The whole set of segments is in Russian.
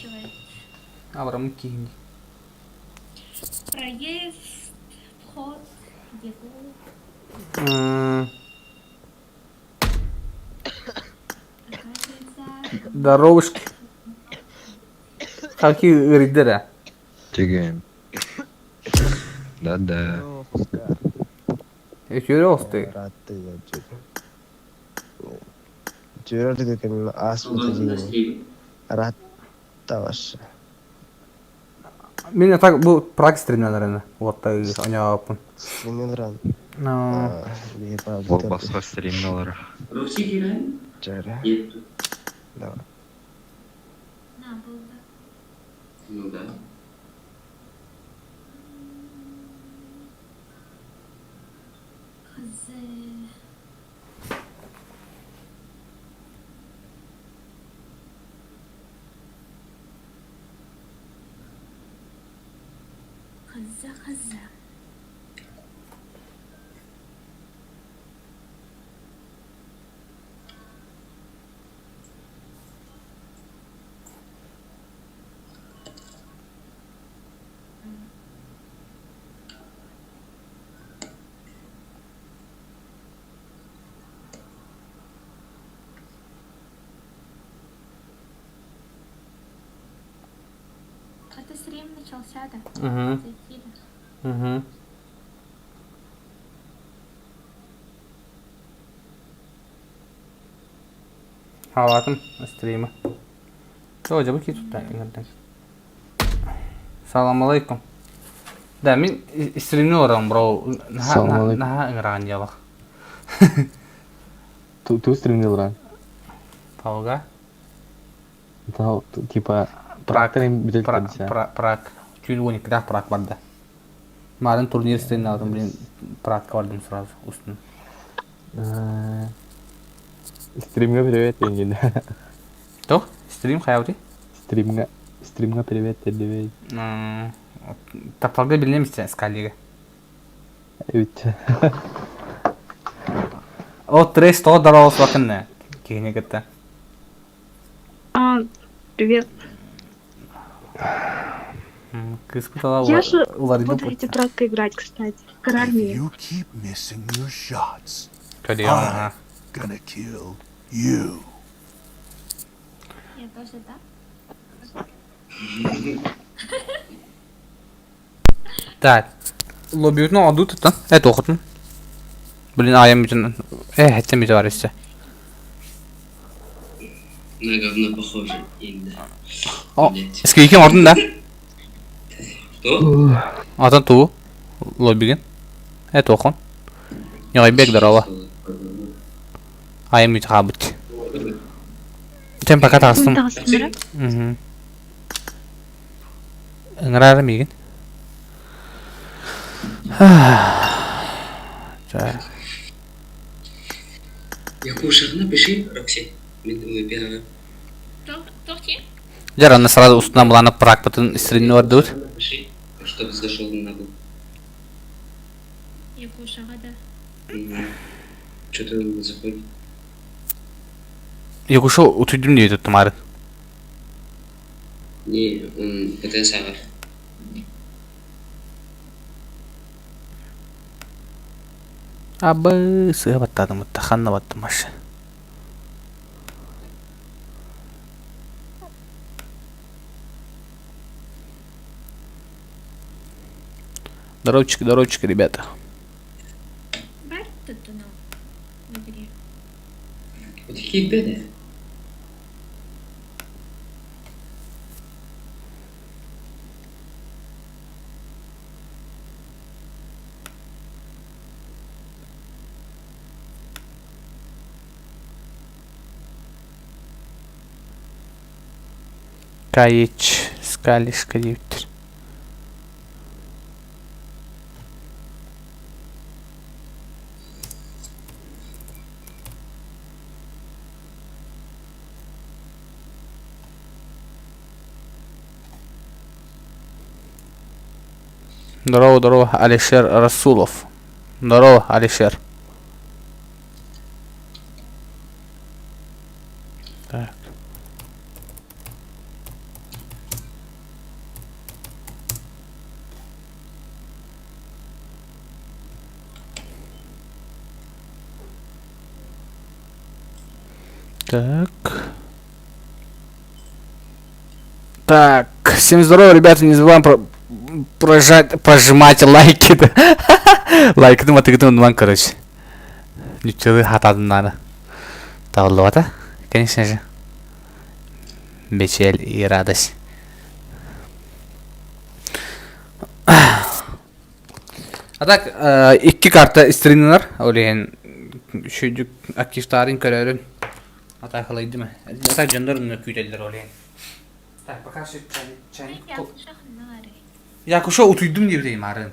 оплачивать Аврам Кинг. проезд, вход, еду, оказывается, Дорожки. Какие ридера? Тиген. Да-да. Эфиристы. Жирады кем асфальт Ратта вообще. Мен так бұл практика стримнелеріне. Вот так оңаппын. Стримеран. Но Ол басқа стримналар. Жара. Да. на, был, да. Ну да. Хз. Хз. Это стрим начался, да? Зайти, да? Халатым стримі. О, жабы ки тут да. Салам алейкум. Да, мен стримне орам, бро. Салам алейкум. Наха ыңыраған ялақ. Ту стримил ран. Пауга? Тау, типа, практарым бітел Прак. Чүйін 12-дақ прак барды. Марын турнир стримне алдым, блин, пракқа бардым сразу, устын. Стримга привет, Энгин. Кто? Стрим хаяути? Стримга привет, Эддевей. Тапталга билеместе скалига. Үт. О, трейс то даралыс вакынны. Кейіне кетті. Привет. Кыз пытала Я же уларды буду эти практика играть, кстати. В армии. You keep missing your shots, Kötü I'm ya. gonna kill you. Я тоже, да? Так. Лоббиютну аду тұттан. Әт оқытын. Блин, айым bütün. Әттем бүйті бар өсті. На говно похоже. Инда. О, Блять. эски екем атын да. Что? Атын туы. Лоббиген. Әт оқын. Неғай бек дарала. Айым бүйті қабыт. Сен пока тағыстым. Ыңырарым еген. Так. Я кушал, напиши, Рокси. Выбираю. Тоқти? Жар аны сразу устына буланып прак бүтін стримне бар дут. Напиши, чтобы зашел на был. Я кушала, да. Что-то он заходит. Якушо утүйдім дейді тұмары. Не, он ПТС агар. Абы сыға баттадым ұтта, қанна баттым ашы. Здоровчики, ребята. Бар тут ну, в игре. Вот такие беды. Кайыч, скалишка дейптір. Здорово, Алишер Расулов. Здорово, Алишер. Так. Так. Так, всем здорово, ребята, не забываем прожимать лайки. Лайки, ну, матыгдым, короче. Ничего, хатадан надо. Тавлота, конечно же. Печаль и радость. А так, 2 карта стримнер, олен шүдүк активтарын көрөрүн. Ата кылайды ма? Ата жандарын күйтелдер олен. Так, пока что чайник. Я кушо утуйдум деп дейм арын.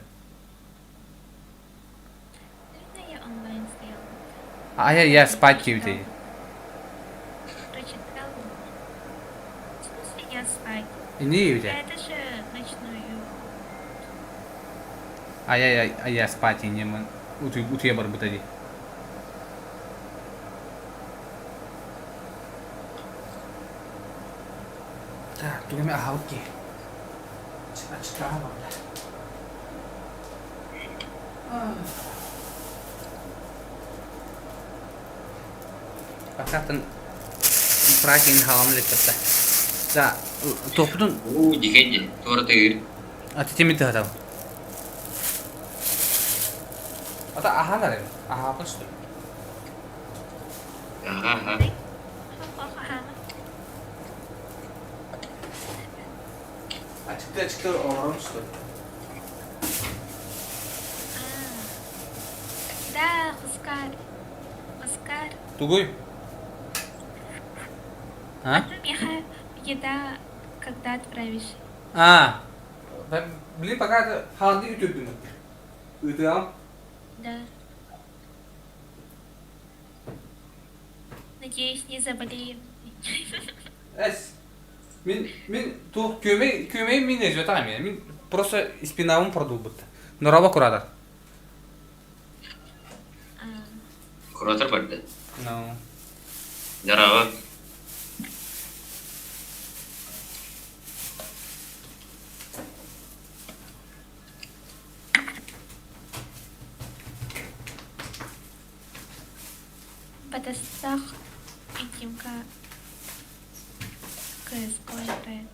Я спать деп дейм. Не видя. Это же ночную. Я спать не могу. Утуя бар бутади. Так, тут мы ахалки. Чекаем. Пока там пракин халам лекта. Да, топудун. Дигенде, торты. А ты теми да. Ата аханар. Аха просто. Ага. Açıkta oranı что? Да, Оскар. Тугой? А? Миха, еда, когда отправишь? Блин, пока это халды ütürdüm. Ütüyorum. Да. Надеюсь, не заболеем. Мен тух kömeği min yazıyor tamam ya. Min просто испинавым продул бутта. Но раба курадар. Kuratır padda. No. Jarava. Подостах и Тимка КСК играет.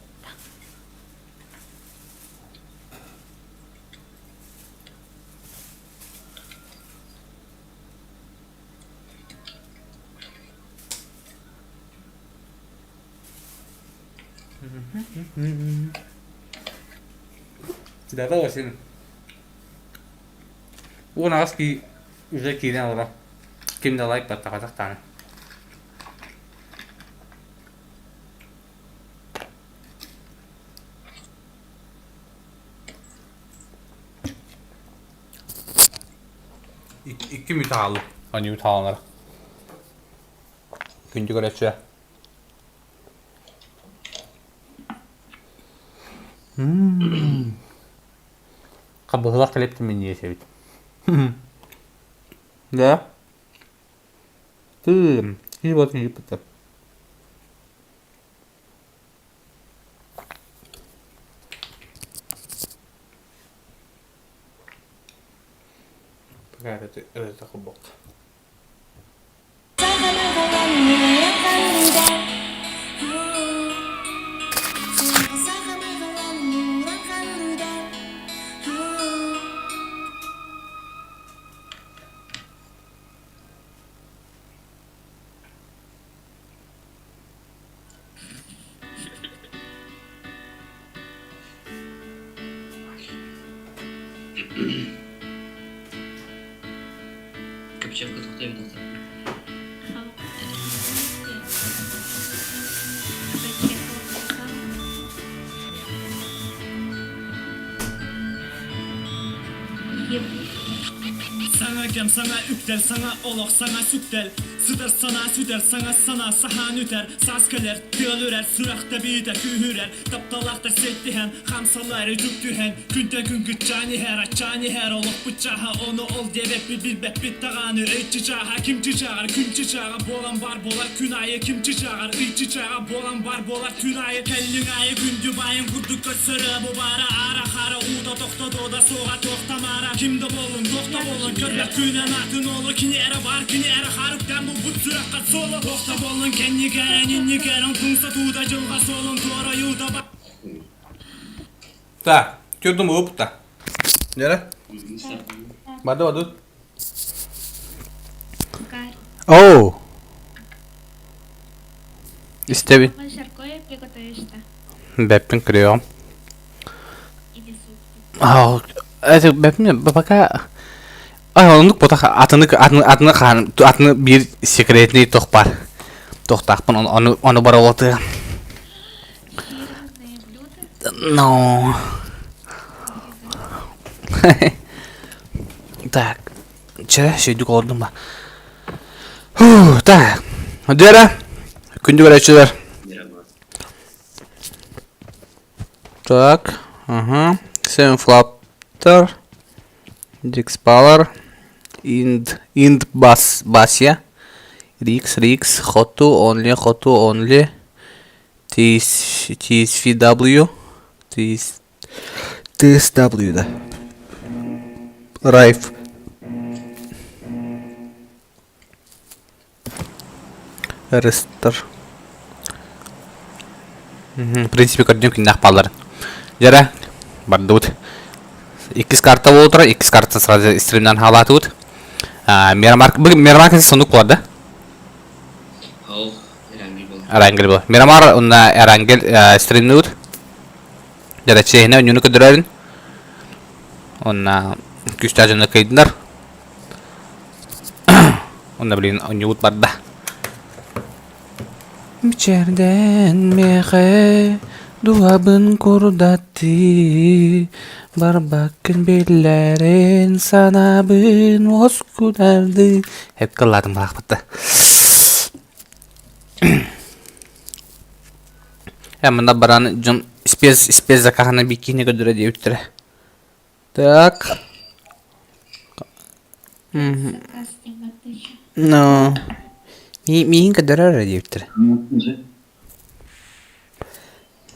Да, да, Василий. У нас уже кинула. Kimde like batakacak tane. İki mütehallı. Hani mütehallılar. Güncü göreçe. Kabıhılak kaleptim ben niye sevdim. Ya. И вот не пытаюсь. Пока это хубок. Копчевка тоқтайды тоқтайды. Sana gem, sana üktel, sana olok, sana süktel. Sıdır sana süder, sana sahan üter. Sazkeler, tığılürer, sürakta bide kühürer. Taptalakta settihen, hamsaları düktühen. Günte gün güccani her olok bıçaha. Onu ol debek bir bilbek bit tağanı. Öйтçi çağa, kimçi çağır, künçi çağa. Bolan var bolar, kün ayı, kimçi çağır. Öйтçi çağa, bolan var bolar, kün ayı. Kellin ayı, gündü bayın, kurduk kötsürü bu bara. Ara xara, uda toktadı da soğa toktamara. Kimde bolun, dokta bolun, körler künen atın olur. Kinere var, kinere harıktan bu bu sürekka solo Tokta bolun kenni geren inni geren Kunsa tuğda cılga solun tuara yuda bak Так, что думаю, опыта? Нера? Воду. Гар. Оу! İstebin. Он жаркое приготовишь, да? Беппин крио. Или суп. Это беппин, пока... Onu потах атını bir секретный тохпар. Тохтахпын onu bara oldu. Фирменные блюда. No. Так. Че, şeydik oldum ba. Так. Dere. Күндү көрөчүлөр. Так. Ага. Seven Flapter. Dixpalar. Ind Basya. Rix. Hotu only. TSVW. TSW da. Райф. Рестор. В принципе, көрдүм киндак балдар. Жара, бардут. Икис карта болуп тура, икис картаны сразу стримден халатыбыт. Мирамар сондук болот да? Ал, Эрангел бол. Эрангел бол. Мирамар онна Эрангел стримдебит. Жара чейне үнүнү көдөрөрүн. Онна күчтө жана кайдындар. Онда билин онюут бар да. Biçerden mehe duabın kurdatti Barbakın bellerin sanabın oskudardı Hep kılladım bakmadı. Hemen da baran cım ispez zakahına bikini gödüre diye ütüre. Так. Кастинг отлично. No. Миинка дырара диye ütüre.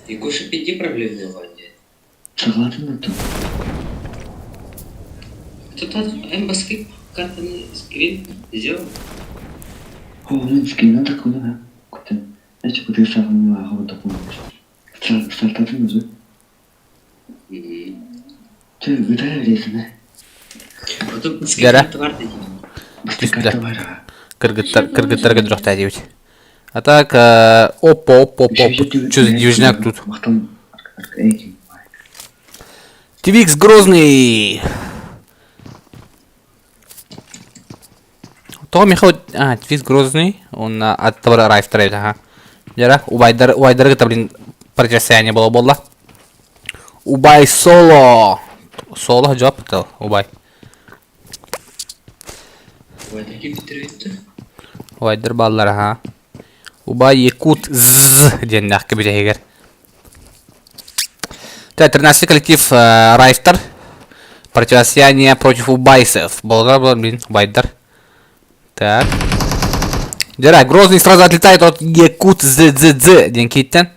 И Гоша, иди проблемные ванне. Согласен это. Кто-то эмбаскип картаны скрин сделал? Он скин надо куда? Куда? Я что ты сам не могу допомочь. Стартатын уже. Ты выдаешь, да? Потом Гара. скрин товар дадим. Стартовара. Кыргыттарга жокта дебит. А так, оп. Чё за движняк тут? Твикс Грозный. То Михаил, Твикс Грозный, он от того Райф трейд, ага. Жара, Убайдар это, блин, противостояние было болла. Убай соло. Соло жоп это, Убай. Вайдерки битирвитти. Убайдар баллар, ага. Убай Якут Зззз деннах кебитегер. Так, 13 коллектив Райфтер. Противостояние против Убайсов. Болдар, блин, Убайдар. Так. Жара, Грозный сразу отлетает от Якут Зззз денкиттен.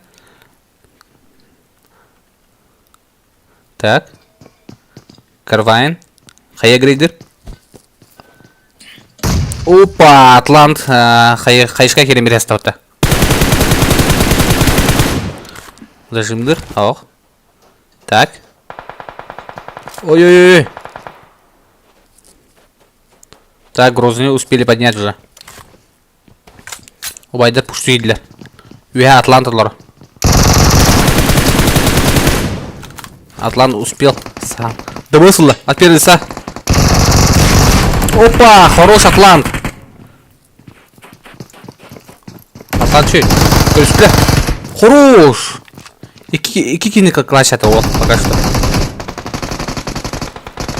Так. Карвайн. Хаягрейдер. Опа, Атлант. Хайшка керемет астаута. Зажимдыр. Ох. Так. Ой-ой-ой. Так, Грозные успели поднять уже. Убайдар пуштуйдилер. Уя Атланталар. Атлант успел сам. Да высылы, отперли са. Опа, хорош Атлант. Атлант чей? То есть, бля, хорош. Iki kini класс это вот пока что.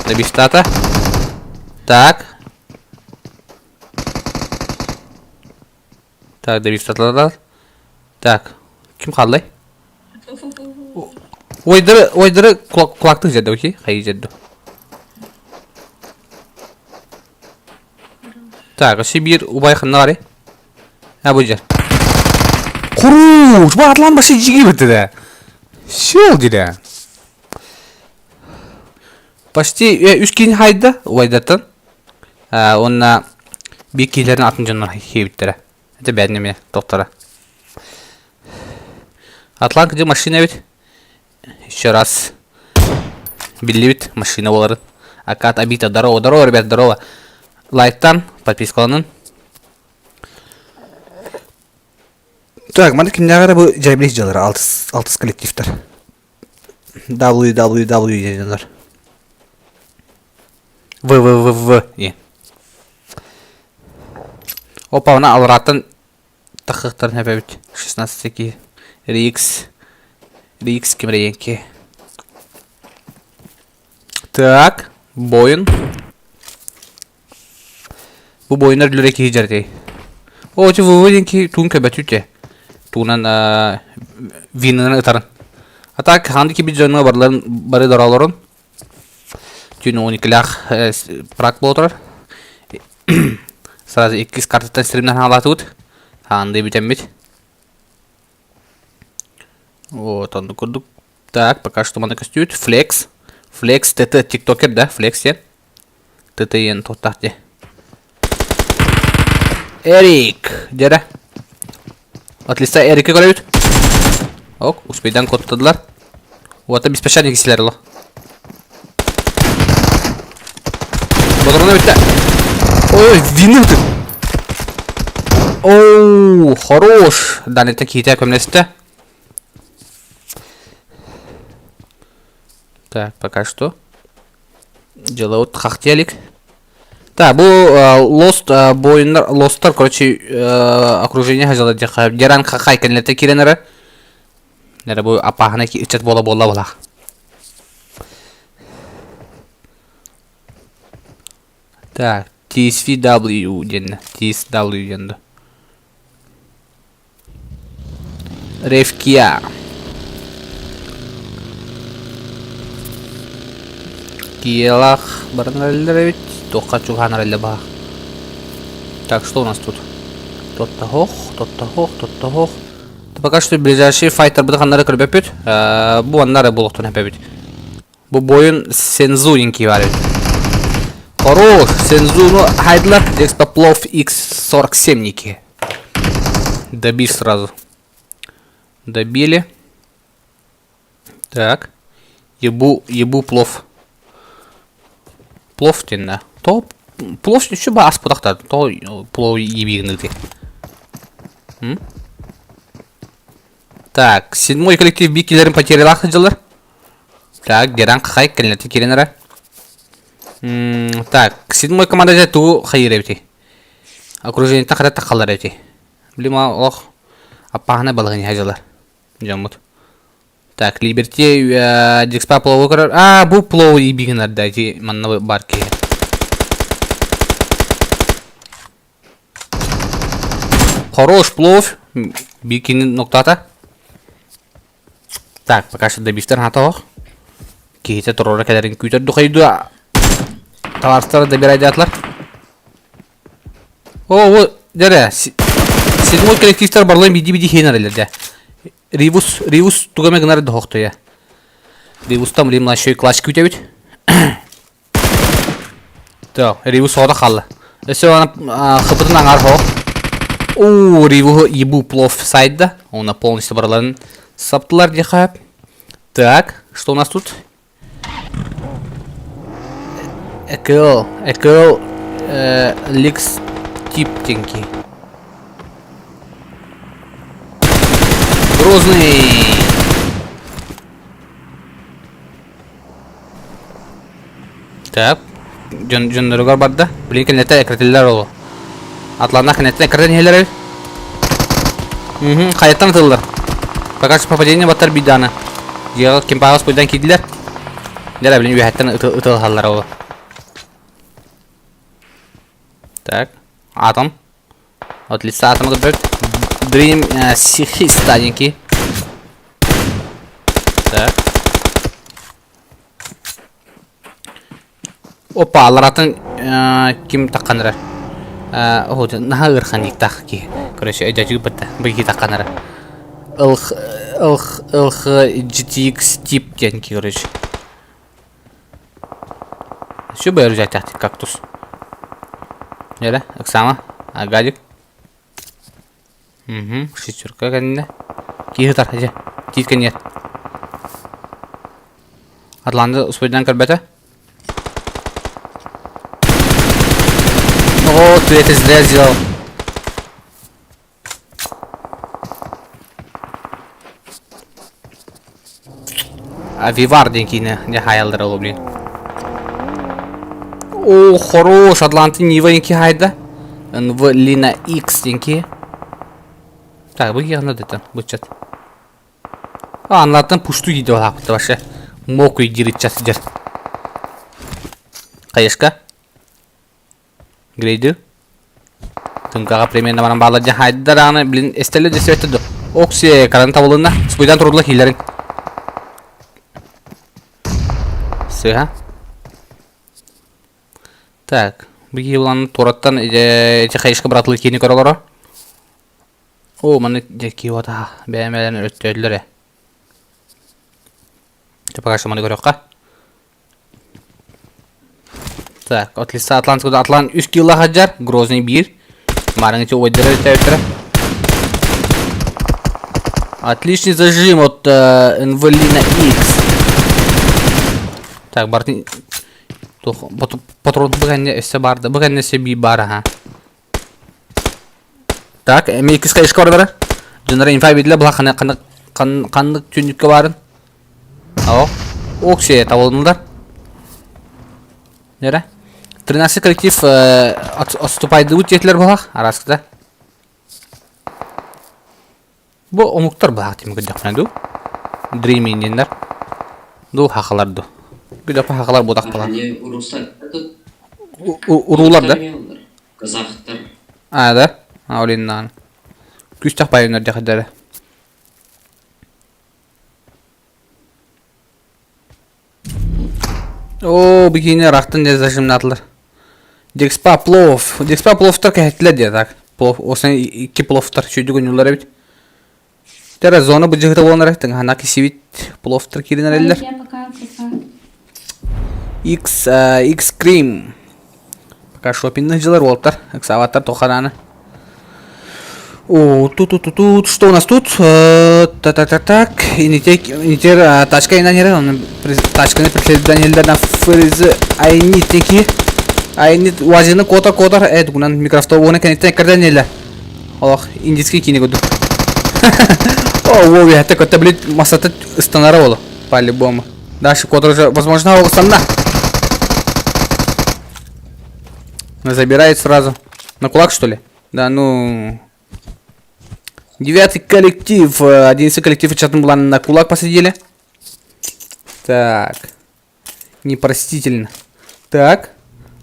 Добить штата. Так. Так, добить штата. Так. Ким қалды? Ойдыры құлақтың жеді, окей? Қайы жеді. Так, осы бір ұбай қынна бар, бұл жер. Құруш! Бұл атлан башы жеге бітті да. Шел дейді. Почти 3 кейін хайды ұбайдаттан. Онына Bir kişilerin atın canlar heybitlere. Hadi beğendim doktora. Atlan kıcı машина evet. Еще раз. Believe it, машина оларын. Акат абита, здорово, ребят, здорово. Лайктан, подпискаланын. Так, мана kimlere bu cebili jaları altız kolektifler. www yazıyorlar. www. Опа, ona alrattan takıkların hep evet. 16 Rix kim renki. Так, boyun. Bu boyunlar lürek hicret. O çu vuvudinki tun köbetüte. Tunan vininin ıtarın. Hatta handiki bir canına barı daraların. Tün 12 lak prak botar. Сразу 2 картадан стримнен халаты ut. Ханды битембит. Вот он курдук. Так, пока что мана костюет. Flex. Flex TT тиктокер, да? Flex ен. TT ен тоттахте. Эрик. Дере. Отлиста Эрик'i görüyoruz. Ok, uspeyden kodladılar. O ata biz peşen ikisiler ola. Bodrona bitti. Ой, вины ты. Оу, хорош. Дали такие так места. Так, пока что делают хахтелик. Да, bu Lost boyunlar Lost'lar короче окружение hazırladı. Gelen haykenlete kirenere. Nere bu apahane ki içet bola. Так, TSW денно. TSW денно. Ревкия. Киелах барнареллер. Тока чуханарелле ба. Так, что у нас тут? Тот-то хох. Пока что ближайший файтер буде ханнары кіріп өпет. Бұл аннары болуқтын өпет. Бұл бойын сензуринки var. Хорош, сензуру хайдлар. Экспоплов X47-ники. Добили сразу. Добили. Так. Ебу плов. Плов тенна. То плов еще бас подақтар. То плов ебегінілді. Так, 7-й коллектив бикилерин потерялах жылар. Так, Геран Хай калинати киренера. Так, 7-й команда же ту хайревти. Окружение тахара тахаларевти. Блима ох. Апахна балгани хажалар. Жамут. Так, Либерти Дикспа плову корар. Бу плову и бигнер дайте манна барки. Хорош плов. Бикини ноктата. Так, пока что добивтер хатох. Кейте торора кедерин күйтер духайду. Таварстары добирайды атлар. О, дере. 7-й коллективтер барлайын биди хейнарелерде. Ривус тугаме гынары дохто я. Ривус там лимла шой класс күйтебит. То, Ривус ода қалды. Өсі она хыпытын аңар хох. О, Риву ебу плов сайда. Она полностью барларын саптылар дехап. Так, что у нас тут? Экл, ликс типтенький. Грозный. Так, жөндөргөр барда. Блин, кенете экретилер олу. Атларына кенете экретен хелер. Каяттан тылдыр. Пока что попадение баттар биданы. Диагы кемпагас бойдан кидилер. Дера билин үһәттен ытыл халлар олу. Так, атом. Отлично, атом гыбет. Dream сихи стаденький. Так. Опа, аларатын ким такканырар? О, нахагыр ханик такки. Короче, эдәҗи битте. Бики такканырар. Илх GTX тип деньги, короче. Что бы я взять кактус? Нере, Оксана. Гадик. Шестерка кәнінде. Кейі тар, әже. Кейткен нет. Атланды ұспойдан кірбәті. О, ты это зря сделал. А Вивар денький не хаялдырылу, блин. О, хорош, Атланты Нива денький хайда. В Лина X денький. Так, bu yanına dedim, bu çat. Anlattım puştu gidiyor hafta başı. Moku girit çatıcır. Kayışka. Greydi. Tungkaga примерно mana bağlayacağım. Haydi da rağını bilin estelle de söyledi. Oksi karan tavulunda. Spuydan turdular hillerin. Sıha. Так, bu yılanın torattan kayışka bıraktığı kini körülür. О, маны деки ота бәмәлән өттөдләре. Ты пока что маны көрөккә. Так, отлиса Атлантикада Атлан 3 кило хаҗар, Грозный 1. Марыңчы ойдыры өттөтөрө. Отличный зажим от Инвалина X. Так, бартын патрон бүгәнне эсе барды. Бүгәнне себе бар ха. Так, M2 кайышка бар. Жөнөрө инфа бедиле була кандык түнүккө барын. Ау. Оксе табылдылар. Нере? 13 коллектив отступайды үтетлер була арасында. Бу омуктар була тем гыдакнаду. Дриминдер. Ду хакаларду. Гыдапа хакалар будак була. Не урустар. Урулар да? Казахтар. А, да? Аулиннан. Күстак байындар дәхәдәре. О, бигине рахтын дә зажимны атлар. Декспа плов. Декспа пловтар кәһәтләр дә так. Плов, осын 2 пловтар чөйдү гөнүләр бит. Тәре зона бу җигәтә булганнар әйтәң. Хана кисибит пловтар киренәр әлләр. Я пока. X cream. Пока шопинг җылар волтар. Эксаватар тохараны. О, тут, что у нас тут? Так, инитер, тачка и нанер, тачка не преследование на фриз, айнитики, айнит, вазина кота, это гунан микрофон, конечно, кардинально. Ох, индийский кинегоду. О, воу, я так это, блин, массата станаровала, по-любому. Дальше кота уже, возможно, волосана. Забирает сразу. На кулак, что ли? Да, ну... 9-й коллектив, 11-й коллектив чатом была на кулак посадили. Так. Непростительно. Так.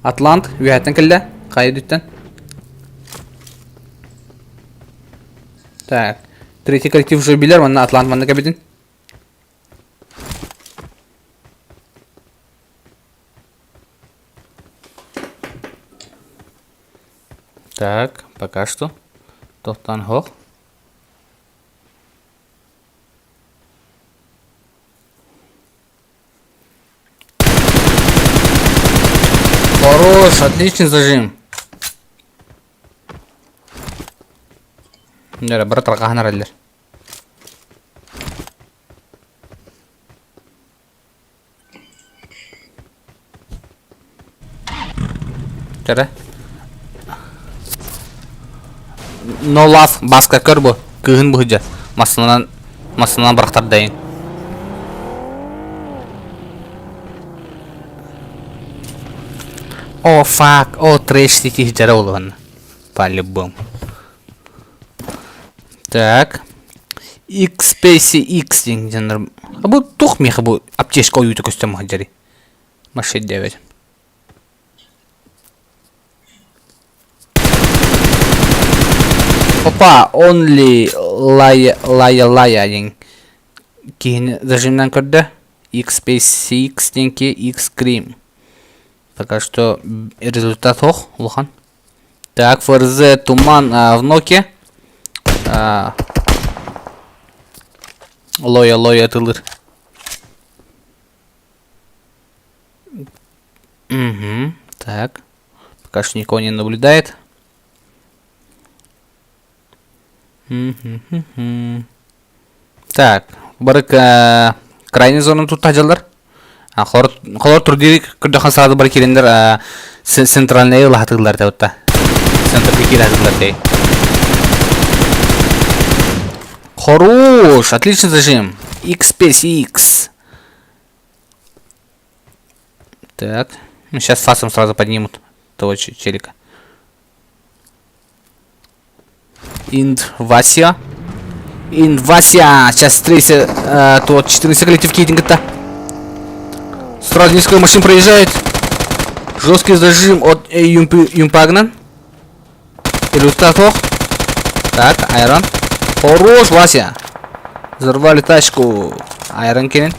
Атлант, вятен кэллэ. Кайдуттан. Так. 3-й коллектив уже билер, ванна Атлант, ванна кабидин. Так, пока что. Топтан хох. Хорош, отличный зажим. Нера, брат, ракахна раллер. Тера. No love, баска көр бу. Кыгын бу хыжа. Масынан брахтар дайын. О, фак, о, трэш сети жаролган. По-любому. Так. X-Space X деңден. А бу тух меха бу аптечка уюты костюм хаджари. Машет девять. Опа, only лая ден. Кейін зажимнан көрді. X-Space X денке X-Cream. Пока что результат ох, лухан. Так, ФРЗ туман в ноке. Лоя тылыр. Так. Пока что никого не наблюдает. Так, барык крайний зона тут таджалдар. Холор турдири кырдахан сразу бар келендер центральный лахатыглар тавта. Центр килатыглар тей. Хорош, отличный зажим. XPX. Так, ну, сейчас фасом сразу поднимут того челика. Вася. Сейчас 14 коллектив кейтинга-то. Сразу несколько машин проезжает. Жесткий зажим от Юмпагнан. Иллюстратор. Так, Айрон. Хорош, Вася. Взорвали тачку. Айрон Кенен.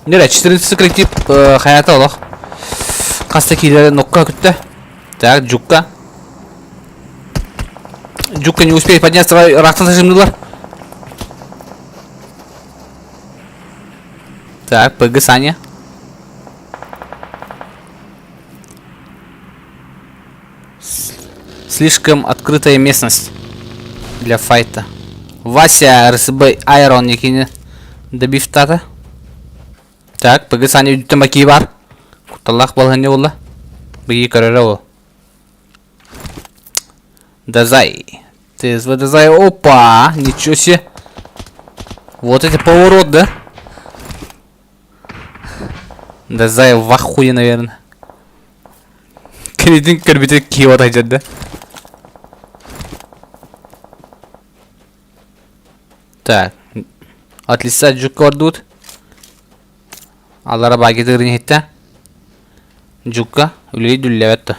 Не, 14 коллектив хаята олох. Каста кейлері нокка күтті. Так, Джукка. Джукка не успеет подняться, рахтан зажимдылар. Так, ПГ Саня. Слишком открытая местность для файта. Вася РСБ Айрон некине добив тата. Так, ПГ Саня тамаки бар. Куталлах балхане олла. Беги карера. Дазай. Ты Дазай. Опа! Ничего себе. Вот это поворот, да? Дазай в ахуе, наверное. Кредит карбитр кио тайджат, да? Так. От лица Джука ордут. Аллара баги дырын хитта. Джука. Улей дулляватта.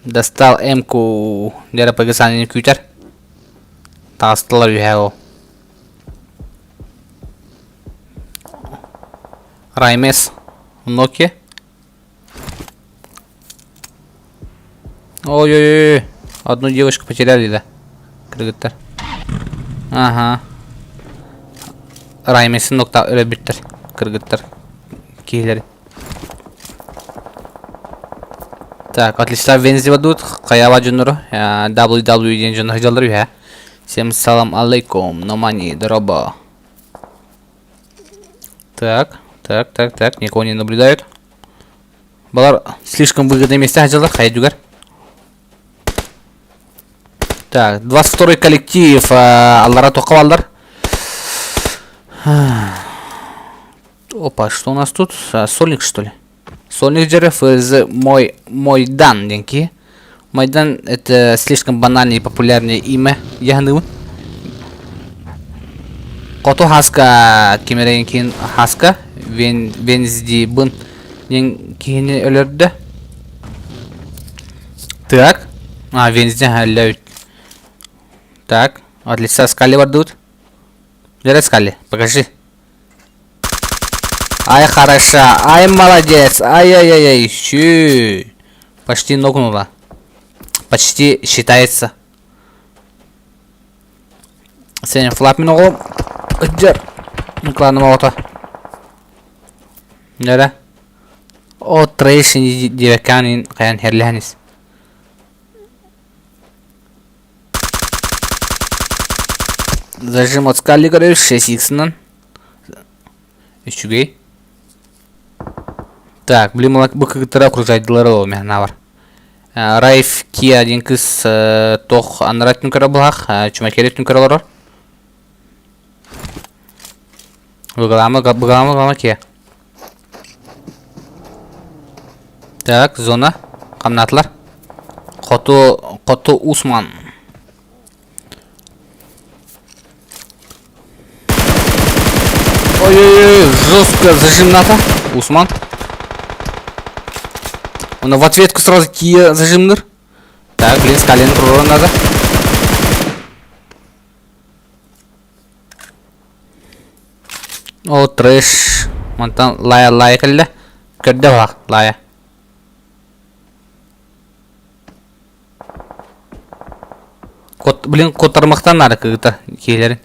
Достал М-ку. Дера погасанин кютер. Тастала вихао. Раймес. Ноки. Ой-ой-ой. Одну девушку потеряли, да? Кыргыттар. Ага. Раймесин нокта өлөбүттөр. Кыргыттар. Кейлери. Так, отлично, Вензи вадут. Каява джунуру. WW ден джунуру жалдыру, я. Всем салам алейкум. Номани, дроба. Так. Никого не наблюдают. Балар слишком выгодное место хаджалар. Хайдюгар. Так, 22-й коллектив. Аллара Токавалдар. Опа, что у нас тут? Сольник, что ли? Сольник Джереф из Мойдан, деньки. Майдан это слишком банальное и популярное имя Ягнывы. Кото Хаска Кемеренкин Хаска. Вензди Бун Деньки өлерді. Так. Вензди өлерді. Так. От лица Скали вардут. Джереф Скали, покажи. Ай, хорошо. Ай, молодец. Ай-яй-яй-яй. Щу. Почти нокнула. Почти считается. Сенен флап минугу. Джер. Нукладным ауто. Нера. О, трейшин девеканин каян херлиханис. Зажим от Скали горю 6х-нан. Ищугей. Так, блин, быкыгытыра окружать дылары мехнавар. Райф Кия один кыз тох анрат нүкара булах, чумакерет нүкара лорор. Выгалама Кия. Так, зона. Камнатлар. Коту Усман. Ой-ой-ой, жестко зажимната. Усман. Он в ответку сразу Кия зажимныр. Так, блин, с колен пророн надо. О, трэш. Вон там лая калля. Каддава лая. Блин, кот тармақтан надо как-то кейлерин.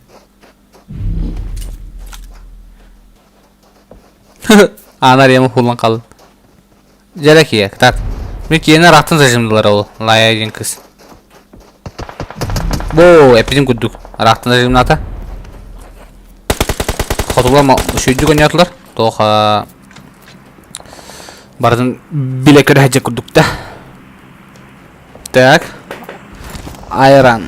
Ана рема хулан қалды. Jelek iyi. Tak. Bir yeni rahatın zajımdılar o. Layayın kız. Bu hepinin kudduk. Rahatın zajımını ata. Xotular mı? Şöydük oynattılar. Toğa. Bardın bilekleri hacı kudduk da. Так. Ayran.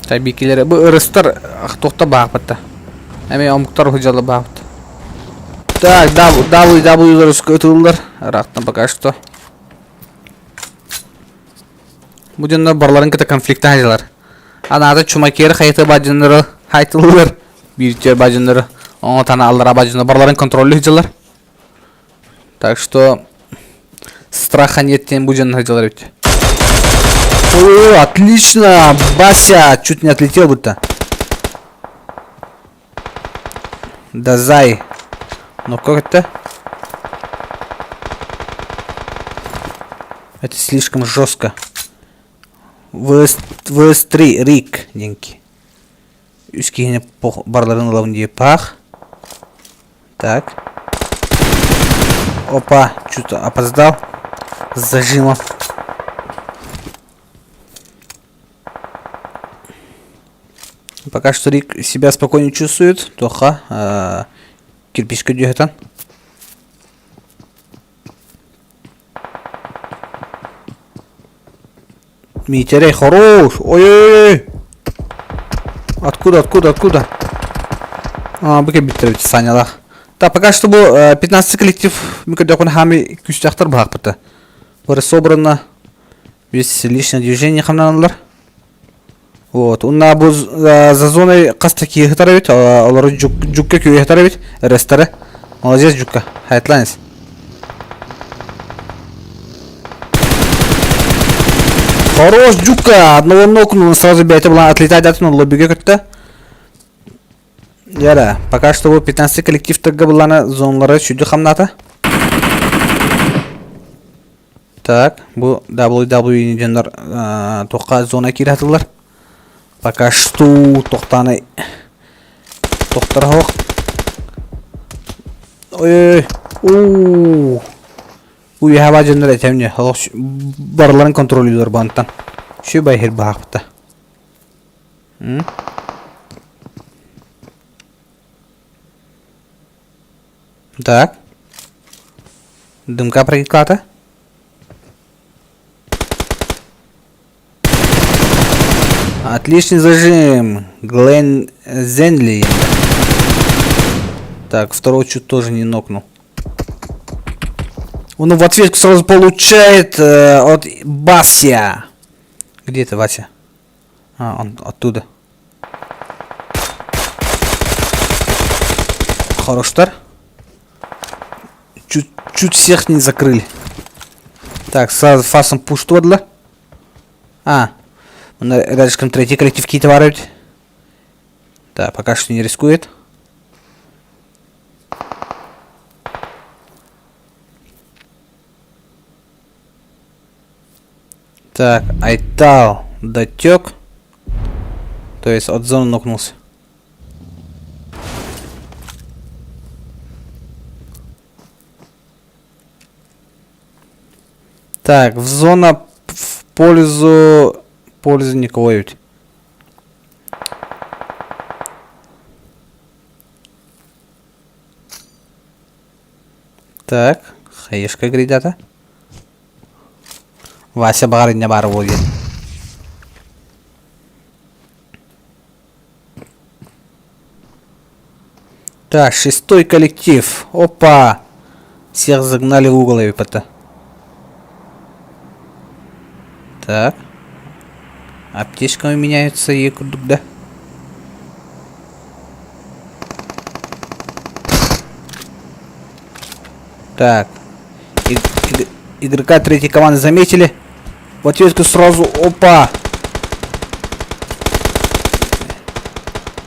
Tabii ki bu ırıstar tohta bağıptı. Hemen amuktar hocalı bağıptı. Так, WW'lar ıskıtılırlar. Rahatına bakıştı. Bu cümle barların kıta konflikte hacılar. Anada çumakeri hayatı bacınları haytılırlar. Bir bacınları. Ona tane aldıra bacınları. Barların kontrollü hacılar. Так что страха нет, тем будем делать. О, отлично! Бася чуть не отлетел будто. Да зай. Ну как это? Это слишком жестко. ВС3 Рик, деньги. Üskine barların alalım diye pах. Так. Опа, что-то опоздал. С зажимом. Пока что Рик себя спокойно чувствует. Тоха. Кирпичка дёгетан. Митерей, хорош! Ой-ой-ой! Откуда? Быка биттерить Саня. Так, пока что был 15 коллектив. Мы когда он хами кустяхтар бахпата. Было собрано весь лишнее движение хамнанлар. Вот. Он на за зоной кастаки хитаровит, олар жукка күй хитаровит, рестары. Молодец, жукка. Хайтлайнс. Хорош, жукка. Одного нокнул, сразу бейте была отлетать от лоббига как-то. Яра, пока что bu 15 коллективтегі бұланы зоналары шүді қамната. Так, bu WWE жөнлер тоққа зона кератылар. Пока что тоқтаны тоқтар хоқ. Ой-ой-ой. Bu hava jönlер әтемне. Барларын контролюдер бантан. Şu bayhir бағыпты. Так. Дымка прокатка. Отличный зажим. Глен Зенли. Так, второй чуть тоже не нокнул. Он в ответку сразу получает от Бася. Где это Вася? А, он оттуда. Хорош тар. Чуть всех не закрыли. Так, сразу фасом пуш тодла. Рядышком третий коллектив какие-то воруют. Да, пока что не рискует. Так, Айтал дотек. То есть от зоны нокнулся. Так, в зона в пользу никого ведь. Так, хаешка гридата. Вася барыня бар будет. Так, 6-й коллектив. Опа! Всех загнали в угол, ребята. Так. Аптечками меняются и да. Так. Игрока третьей команды заметили. В ответку сразу. Опа!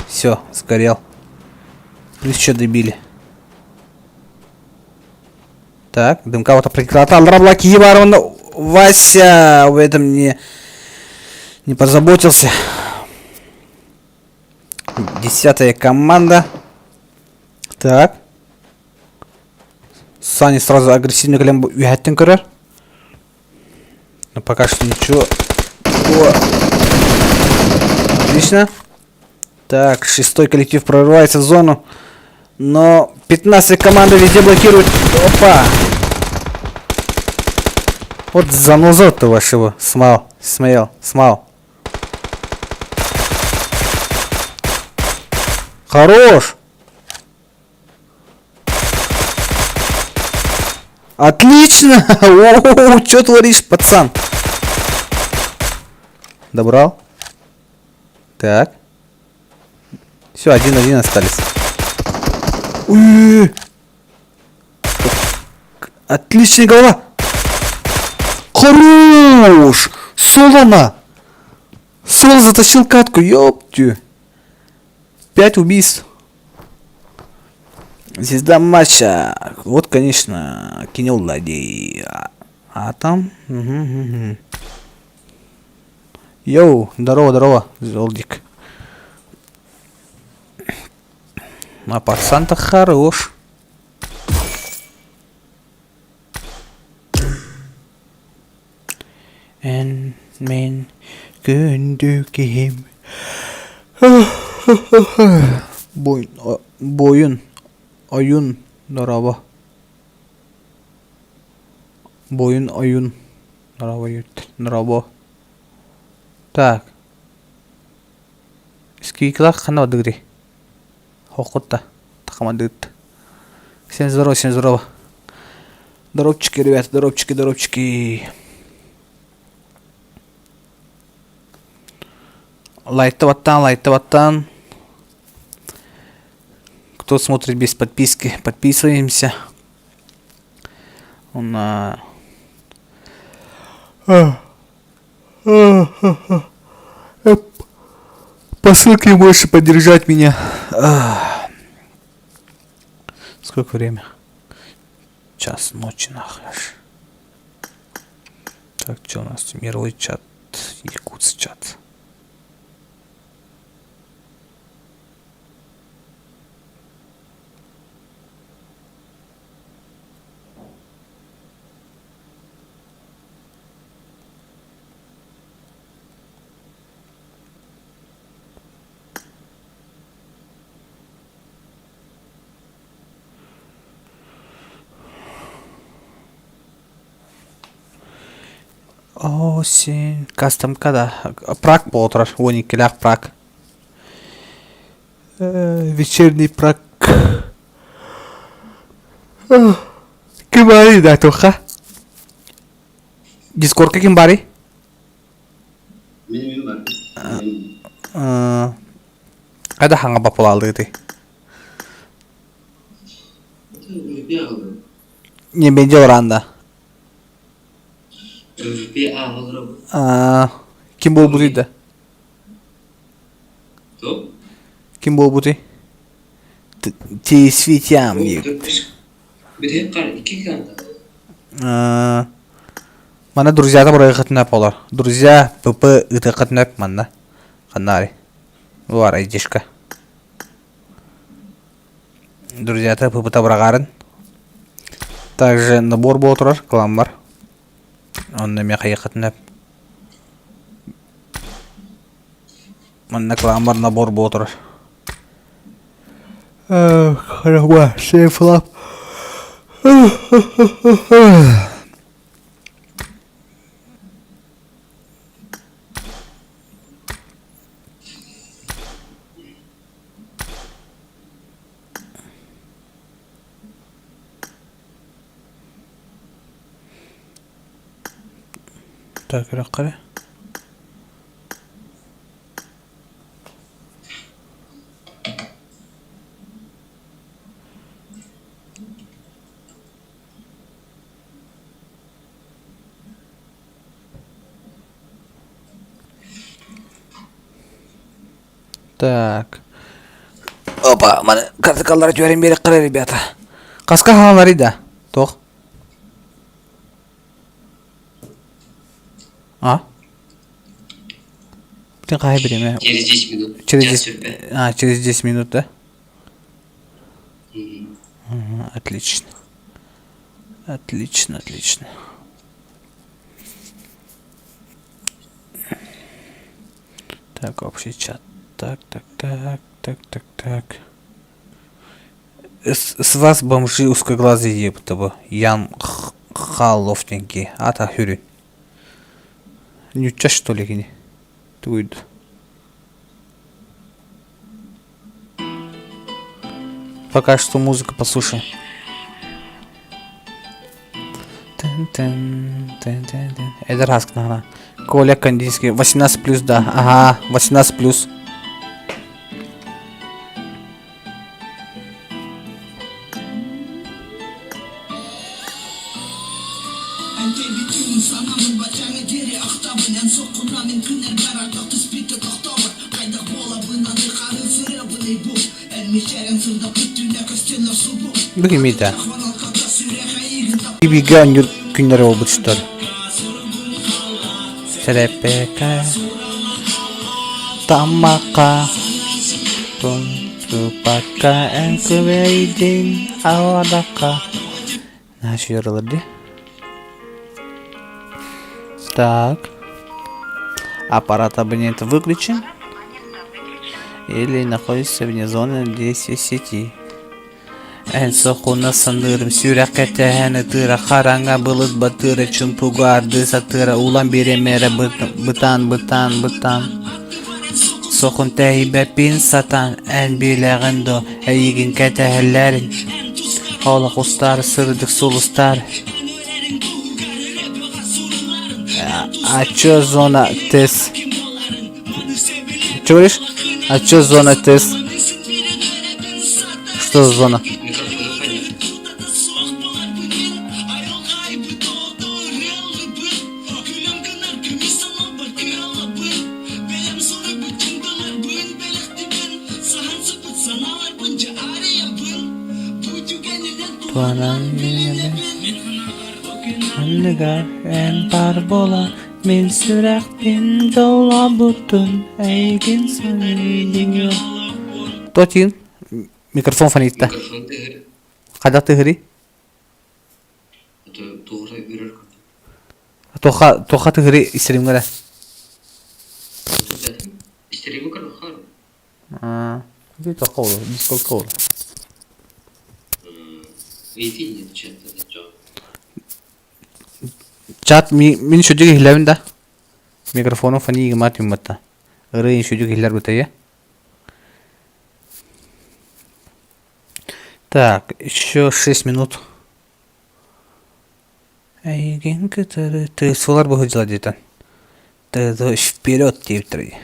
Все, сгорел. Плюс еще добили. Так, дымка вот прекратал. Раблаки Ебарона. Вася в этом не позаботился. 10-я команда. Так. Сани сразу агрессивно глям уяттен көрер. Но пока что ничего. О. Отлично. Так, 6-й коллектив прорывается в зону. Но 15 команда везде блокирует. Опа. Вот занозал-то вашего. Смайл. Хорош. Отлично. О, что творишь, пацан? Добрал. Так. Все, 1-1 остались. Ой. Отличная голова. Хорош. Соло затащил катку, ёптю. 5 убийств. Звезда матча. Вот, конечно, кинул ладей. А там? Йоу, здорово, Золдик. А пацан-то хорош. Мен күндүкем. Oyun daraba. Oyun daraba. Так. Скиклах хана дыгри. Хохотта. Тахамадыт. Всем здорово. Здоровчики, ребят, здоровчики. Лайтоватан. Кто смотрит без подписки, подписываемся. По ссылке можете поддержать меня. Сколько время? 1 ночи нахуй. Так, что у нас? Мировой чат, якутс чат. Осень. Кастом когда? Прак полтора. 12 прак. Вечерний прак. Кимбари да тоха. Дискордка кимбари? Benim var. Ada hanga бапалалды ты. Bir alırım. Не бенде оранда. Bir alırım. Ким бол бути да? Топ. Ким бол бути? Ти свитям. Bir tek kar, 2 kanta. Мана друзьята бұрай қытынап олар. Друзья ПП ыты қытынап манда. Қаннари. Var айдешка. Друзьята ПП-та бұрағарын. Также набор бол тұрар, клан бар. Онда мен қай қытынап. Манда клан бар, набор бол тұрар. Қарама, сейфлап. Так, раққары. Так. Опа, мана картыкалар жіберем берек қыры, ребята. Қасқа халанар ида. Тоқ. Бітін қай берем, Через 10 минут. Через Час 10 сürpe. через 10 минут, да? Отлично. Отлично, отлично. Так, общий чат. Так. С вас бомжи узкоглазые ебутабы. Ян халофтенки. Ата хюрин. Нюча что ли гини? Туйду. Пока что музыку послушаем. Это раз кнага. Коля Кандинский. 18+, да. Ага, 18+. Bilmiydi. Bir günleri olmuştur. Serepeka Tamaka Tumpaka Enkuveydin Avadaka. Наши ярларды. Так. Аппарат абонента выключен. Или находится вне зоны действия сети. Энсохуна сандырым сюракетехене тыра хараңа былыт батыра чумпугарды сатыра улан беремере бытан. Сохун тәйбә пин сатан ән биләгендо әйгин кәтәһелләрин. Халык устар сырдык сулустар. А чё зона тест? Чё говоришь? А чё зона тест? Что за зона? En parbola min sürak bin dola butun egin sanırım. Totin mikrofon fanitta. Микрофон тегер. Kada tığırı? Doğru ürür. Toha tığırı istedim gara. İstediğimi kadar har. Bir toha olur, Discord olur. Eğitim chatta da cevap. Chat min çocuk ihlavında. Mikrofonu fani gmat yummatta. Arayın çocuk ihlar butaya. Так, еще 6 минут. Эйген кытары. Ты солар бы ходила где-то. Ты вперед, типтри.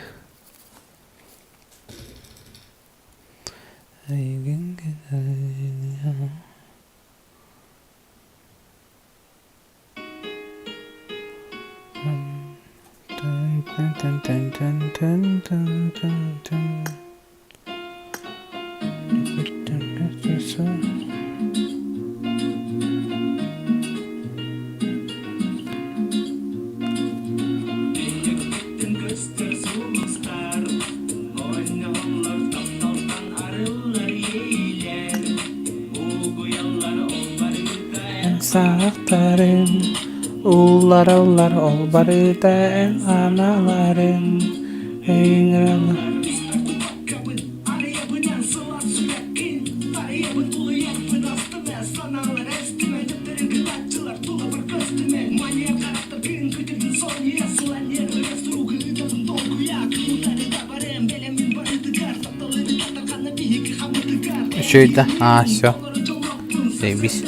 Эйген кытары. Sağaklarım, ullar ol barıda en analarım. Eyvallah. Şöyle, все. Заебись.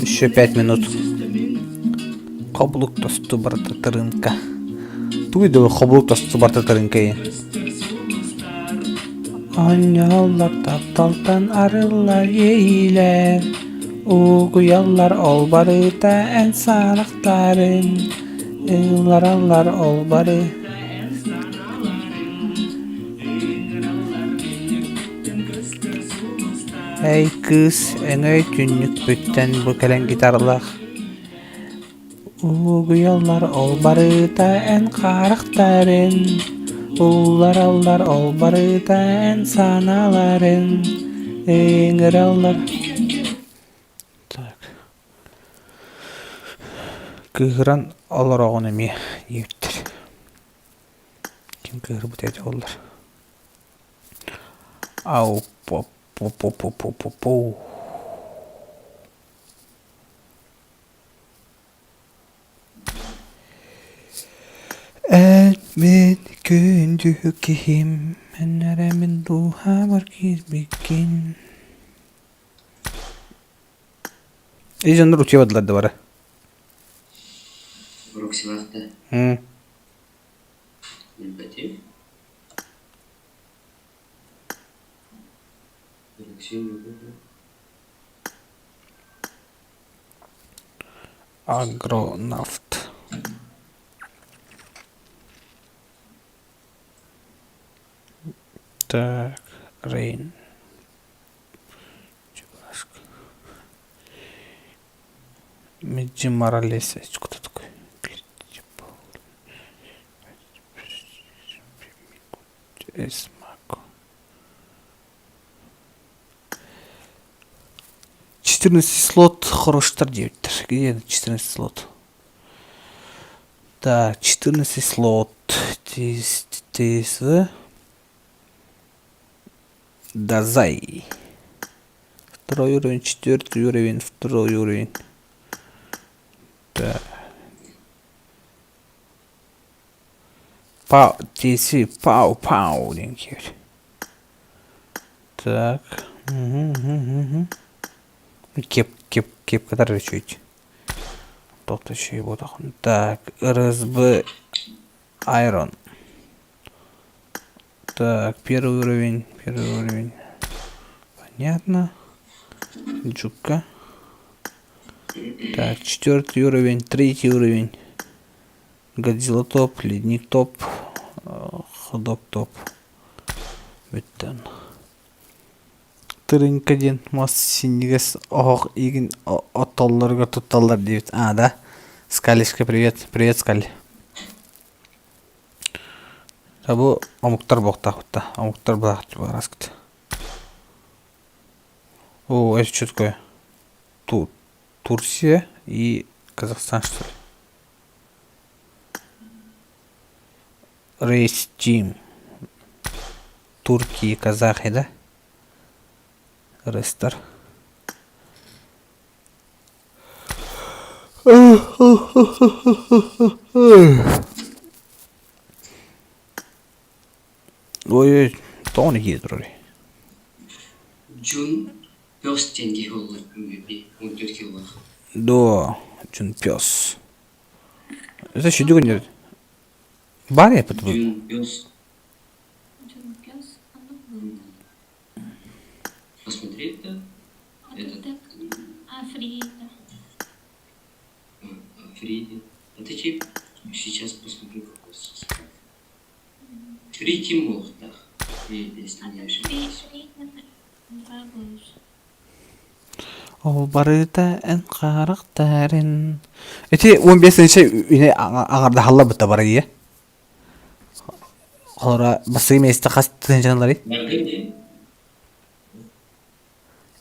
Еще 5 минут. Каблук тосту бартатырынка. Туйду каблук тосту бартатырынка. Anyallar taptaltan arılar yeğiler. Uğuyallar ol barıda en sarıkların. Illar ol barı. Эй кыз, эңөй түннүк бүттен бу келен гитарлах. Угуяллар ол барыта эн карактарын. Улар ол барыта эн саналарын. Эңераллар. Так. Кыгыран олорогон эми ийиптер. Ким кыгыр бутет олар. Ау по. Мен күндү ким, мен духа бар кизбикин. Ижандар учебадылар да бара. Рокси вахта. Небатив. Агронавт. Так, Рейн. Меджи Моралес. Кто такой? Эсмако. 14 слот хороший девятер. Где 14 слот? Так, 14 слот. Здесь. Дазай. Второй уровень, 4 уровень, 2 уровень. Так. Пау, деньги. Так. Кеп, который чуть. Тот еще его так. Так, РСБ Айрон. Так, первый уровень. Понятно. Джука. Так, 4 уровень, 3 уровень. Годзилла топ, ледник топ, ходок топ. Бүттен. Тырынкаден мас синегес ох игин оттолларга тутталлар дейбит. Да. Скалишка, привет. Привет, Скали. Бу омуктар боктакта. Омуктар бак раскыт. О, это что такое? Турция и Казахстан, что ли? Рейс Тим. Турки и казахи, да? Рестор. Ой, тоны едут. Джун пёс тенге холлар MVP 14 килолар. Да, Джун пёс. Это что делать? Бар я потом. Джун пёс. Посмотри, да? Это Африда. Фриди. А ты чип? Сейчас посмотрю, какой состав. Фриди Мохтар. Если не ошибаюсь. Ол барыта эн карактарын. Эти 15-нче үне аңарда халла бутта бар ие. Олара басыгы месте кастын жанлары. Баргыне.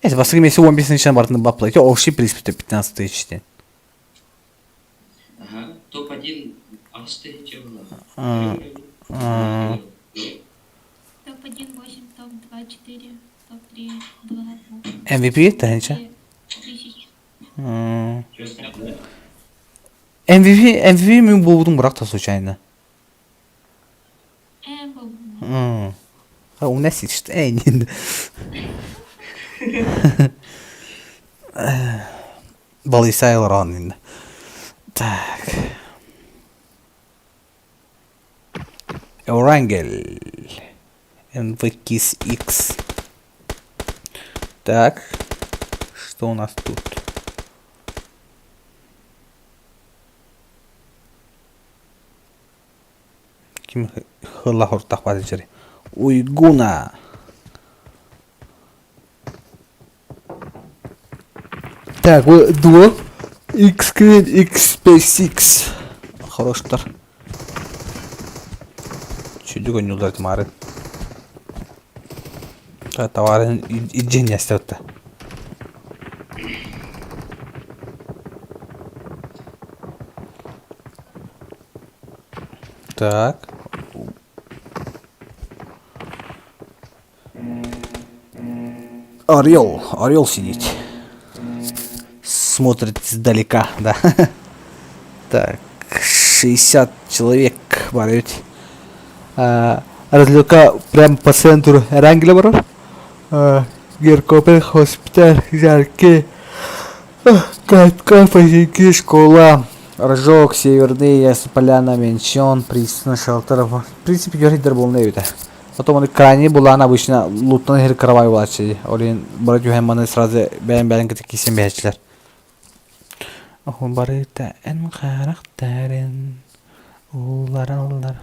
Эти басыгы месте 15-нче бартын баплайты. Общий приз 15 тысячтен. Ага. Топ-1 Австрия чего? Топ-1, 8, топ-2, 4, топ-3, 2, MVP тенче. 1000. MVP мен болдum бирок случайно. Был. У нас есть что-то. Балисайл ранен. Так. Орангель. NVKIS X. Так. Что у нас тут? Ким хылахор тахпады жери. Уйгуна. Так, дуо. X-Screen, X-Space. Хороштар. Чудик он не ударит мары. Товарын и день не остается. Так. Орел сидит. Смотрит издалека, да. Так, 60 человек барют. Разлука прямо по центру Ранглера. Геркопен, госпиталь, Жарки. Кафе, школа. Рожок, Северный, Поляна, Менчон, Пристань, Шелтер. В принципе, Георгий был не видно. Потом он крайне была она обычно лутный хер кровай влачи. Олин барют юхеманы сразу бәлен такие семьячилар. Он барыта эн характерин. Улар.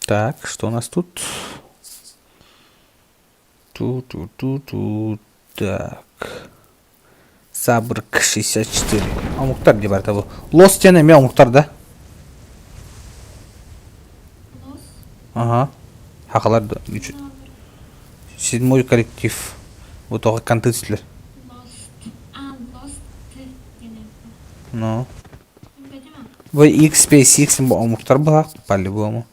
Так, что у нас тут? Так. Сабрк 64. А Мухтар где бар табу? Лос тяне имел Мухтар, да? Лос. Ага. Хахалар да. Седьмой коллектив. Вот только контестler. Лост. Ну. Вы X Space X Мухтар была по-любому.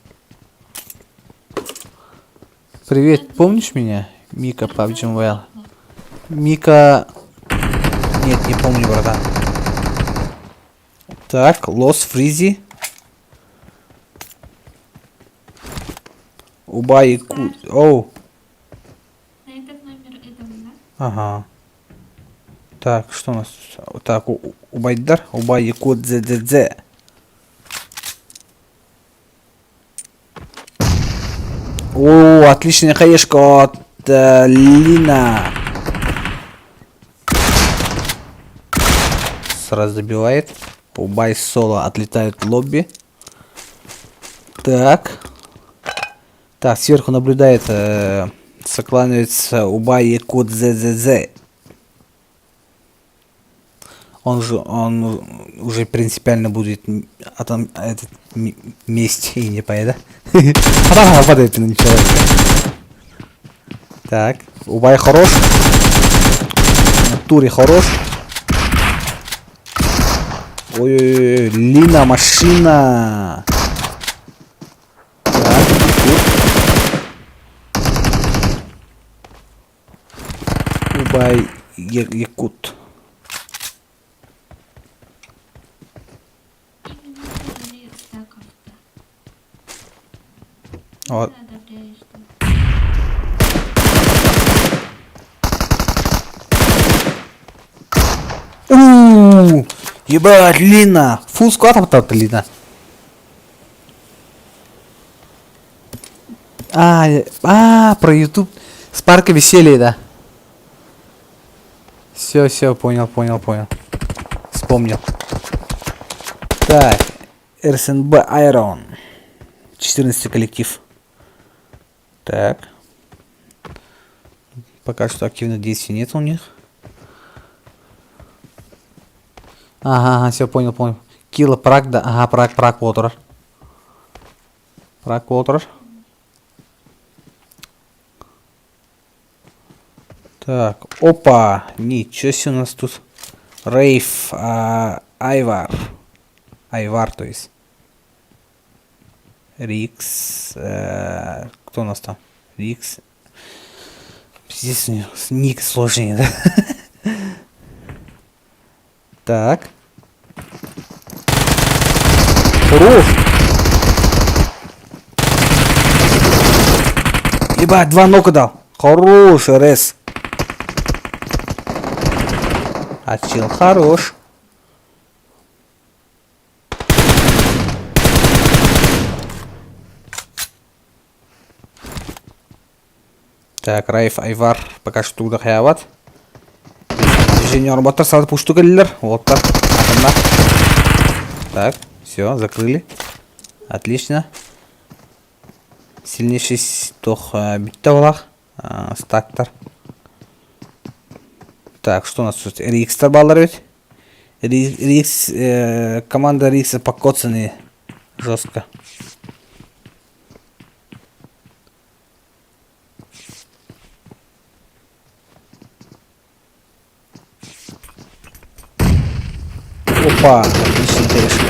Привет, помнишь меня? Мика, PUBG Mobile. Мика... Нет, не помню, братан. Так, Лос Фризи. Убай Ку... Оу. На этот номер это да? Ага. Так, что у нас? Так, Убайдар. Убай Ку ДДД. О, отличная хаешка от Лина. Сразу забивает. Убай соло отлетает в лобби. Так. Так, сверху наблюдает. Сокланяется Убай код ЗЗЗ. Он уже принципиально будет этот месть и не поеда. А падает на человека. Так, Убай хорош. В натуре хорош. Ой-ой-ой, Лина машина. Так, Убай Якут. Вот. Ебать, Лина! Фул склад вот Лина. Про YouTube. С парка веселья, да. Все, понял. Вспомнил. Так, РСНБ Iron. 14 коллектив. Так. Пока что активных действий нет у них. Ага, все понял. Килла прак, да. Ага, прак Water. Прак Water. Так, опа. Ничего себе у нас тут. Рейв, Айвар. Айвар, то есть. Рикс. Кто у нас там? Рикс. Здесь ник сложнее, да? Так. Хорош. Ебать, 2 нока дал. Хороший рез. Отчил хорош. Так, Райф Айвар пока что туда хаяват. Движение робота сразу пушту галилер. Вот так. Так, все, закрыли. Отлично. Сильнейший тох битта олах. Стактар. Так, что у нас тут? Рикстер баллар ведь? Рикс, команда Рикса покоцанные жестко. Опа, отличный делишка.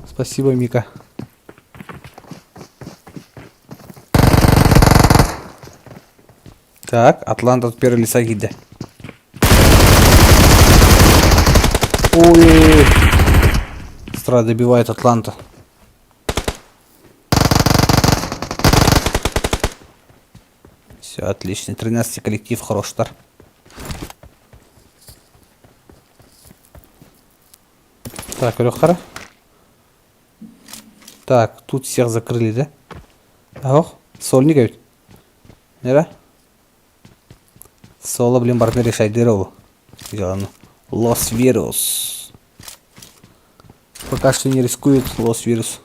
Спасибо, Мика. Так, Атланта тут первый леса гиде. Ой, Стра добивает Атланта. Все, отлично. 13 коллектив, хороший старт. Так, Лёхара. Так, тут всех закрыли, да? Ох, Сольник ведь. Нера? Соло, блин, партнер решает дыру. Лос-Вирус. Пока что не рискует Лос-Вирус.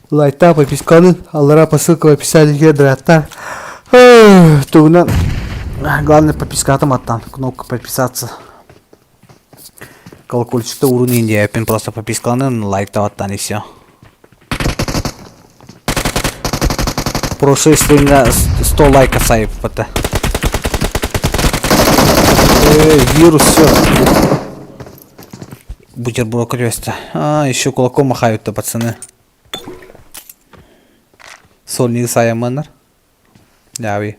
Лайта по писканы, аллара посылка в описании драта. Тугна. Главное подписка там, кнопка подписаться. Колокольчикта уровень я пин просто подписканы, лайта и все. Прошлый стрим на 100 лайков сайп пота. Вирус все. Бутерброд креста. Еще кулаком махают-то пацаны. Сольник сая маннер. Яви.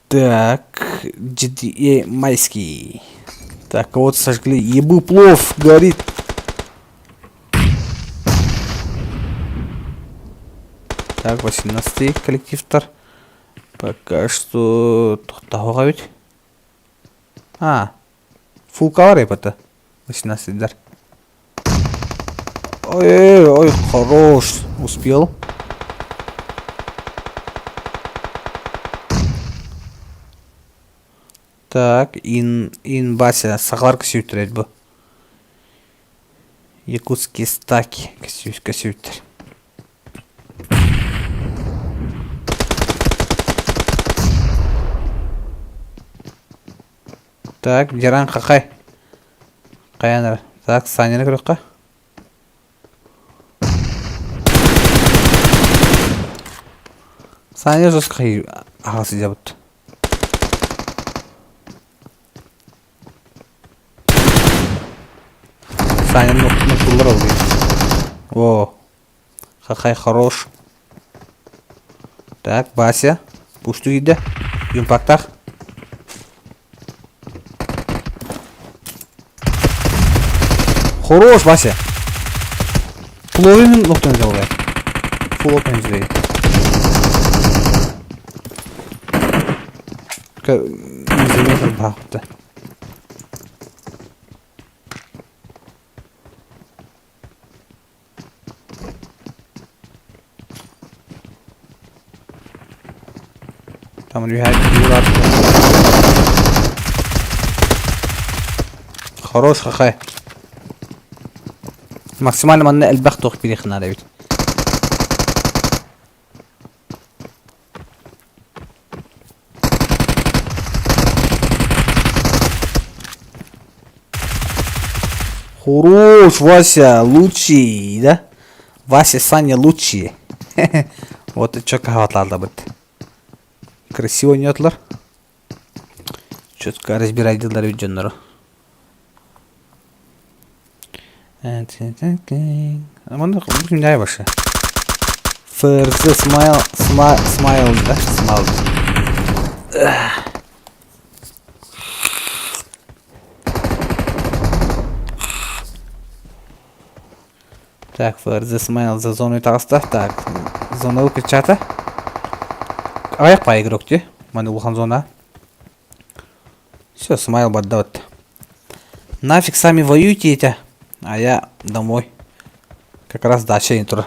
Так, GTA майский. Так, вот сожгли. Ебу плов, горит. Так, 18 коллектив-тар. Пока что... Того ведь? Фул кавар это 18 дар. Ой, хорош. Успел. Так, ин Бася, сахарка сүйттіреді бұл. Якутские стаки, косүйттір. Так, Диран қақай. Қаяныр. Так, Саняны көріққа. Саня жос қай ағасы жабыт. Саня нұқтылар олды. О, қақай хорош. Так, Бася. Пушту еді. Юмпақтақ. Хорош, Вася. Половину нұқтын жалғай. Фул опен жүзей. Изометр бақытты. Там ребят, хорош, хахай. Максимально манна эльбах тох перехна давид. Хорош, Вася, лучший, да? Вася, Саня, лучший. Вот и чё кахватларда будет. Красиво нётлар. Чётко разбирайдылар видеонları. Аманда бugün ne başı? Fırsı smile da smile. Так, фырсы smile за зону таста. Так, зона укачата. Аяқ па игрок те. Мана улхан зона. Все, смайл баддават. Нафиг сами воюйте эти. А я домой. Как раз дача интро.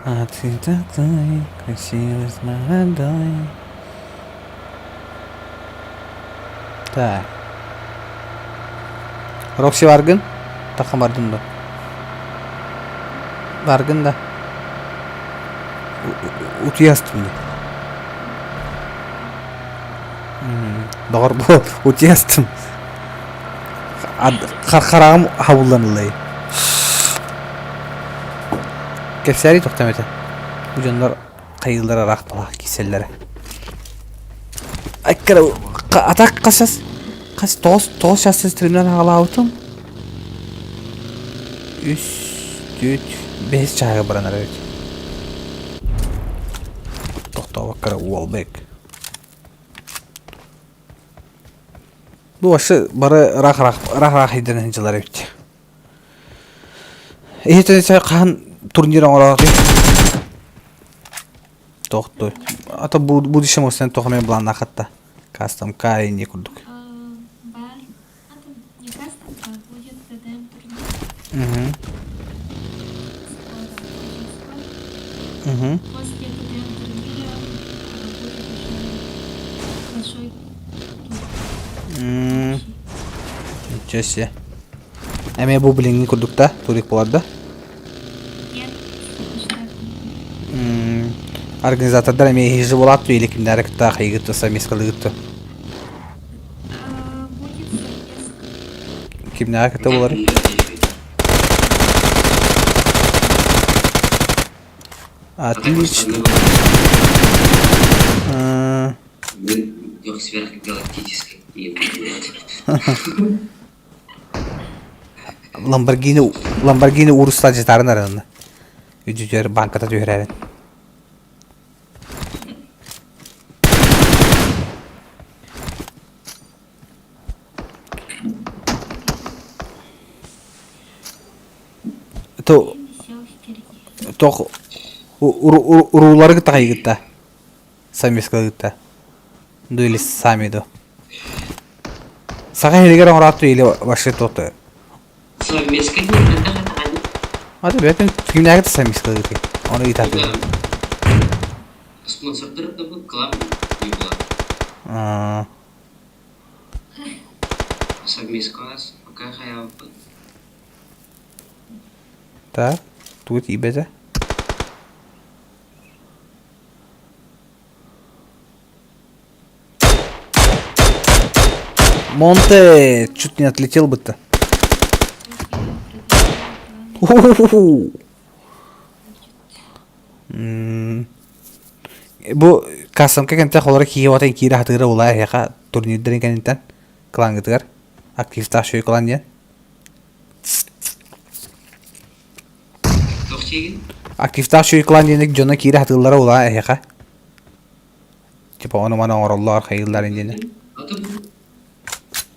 А ты такой красивый с молодой. Так. Рокси баргын. Такам бардым да. Баргын да. Утиястым да. Doğru bu. Utiyastım. Karağım havullanılay. Kefseri toktamete. Bu canlar kayıldara rahtala kisellere. Akkara atak kasas. Kas toz şahsı streamden hala avutum. 3 4 5 çağı bıranar evet. Tokta bakkara wallback. Bu aşı bara rak hidden hıncılar evet. Ehte kan turnir olarak Toktu. Ata bu dişim olsun tokmaya blanda hatta. Custom kay ne kurduk. Бар. Это не кастом, а будет ТДМ турнир. После ТДМ турнира будет еще большой тур. Nичего себе. Эме bu bilingi kurduk da turik bolardı. Нет, штат. Organizatorlar эме hiji bolat tu ilikimde harekette kıygıtı samis kılıgıtı. Будет совместно. Kimde harekette bolar? Отлично. Дух сверхгалактический. Lamborghini uruslar cetarın arasında. Ücücüler bankada tüyrerin. То Все впереди. то урулары гыта кайгыта. Самеска гыта. Дуэли сами до. Сага хелегер оңрату или башка тоты. Совместный тур это хатан. Hadi ben kimler samimiyetle gittik. Onu iyi takip ediyorum. Спонсордары да был клаб не было. Совместный класс пока хаял. Так, тут и безе. Монте чуть не отлетел бы-то. Bu kasımka kente olarak ki vatan kira hatırı olay ya turnirlerin kentten klan gıtır aktif taşıyor klan ya Тохтеген. aktif taşıyor klan yenik jona kira hatırları olay ya типа onu bana orallar hayırlar indine А то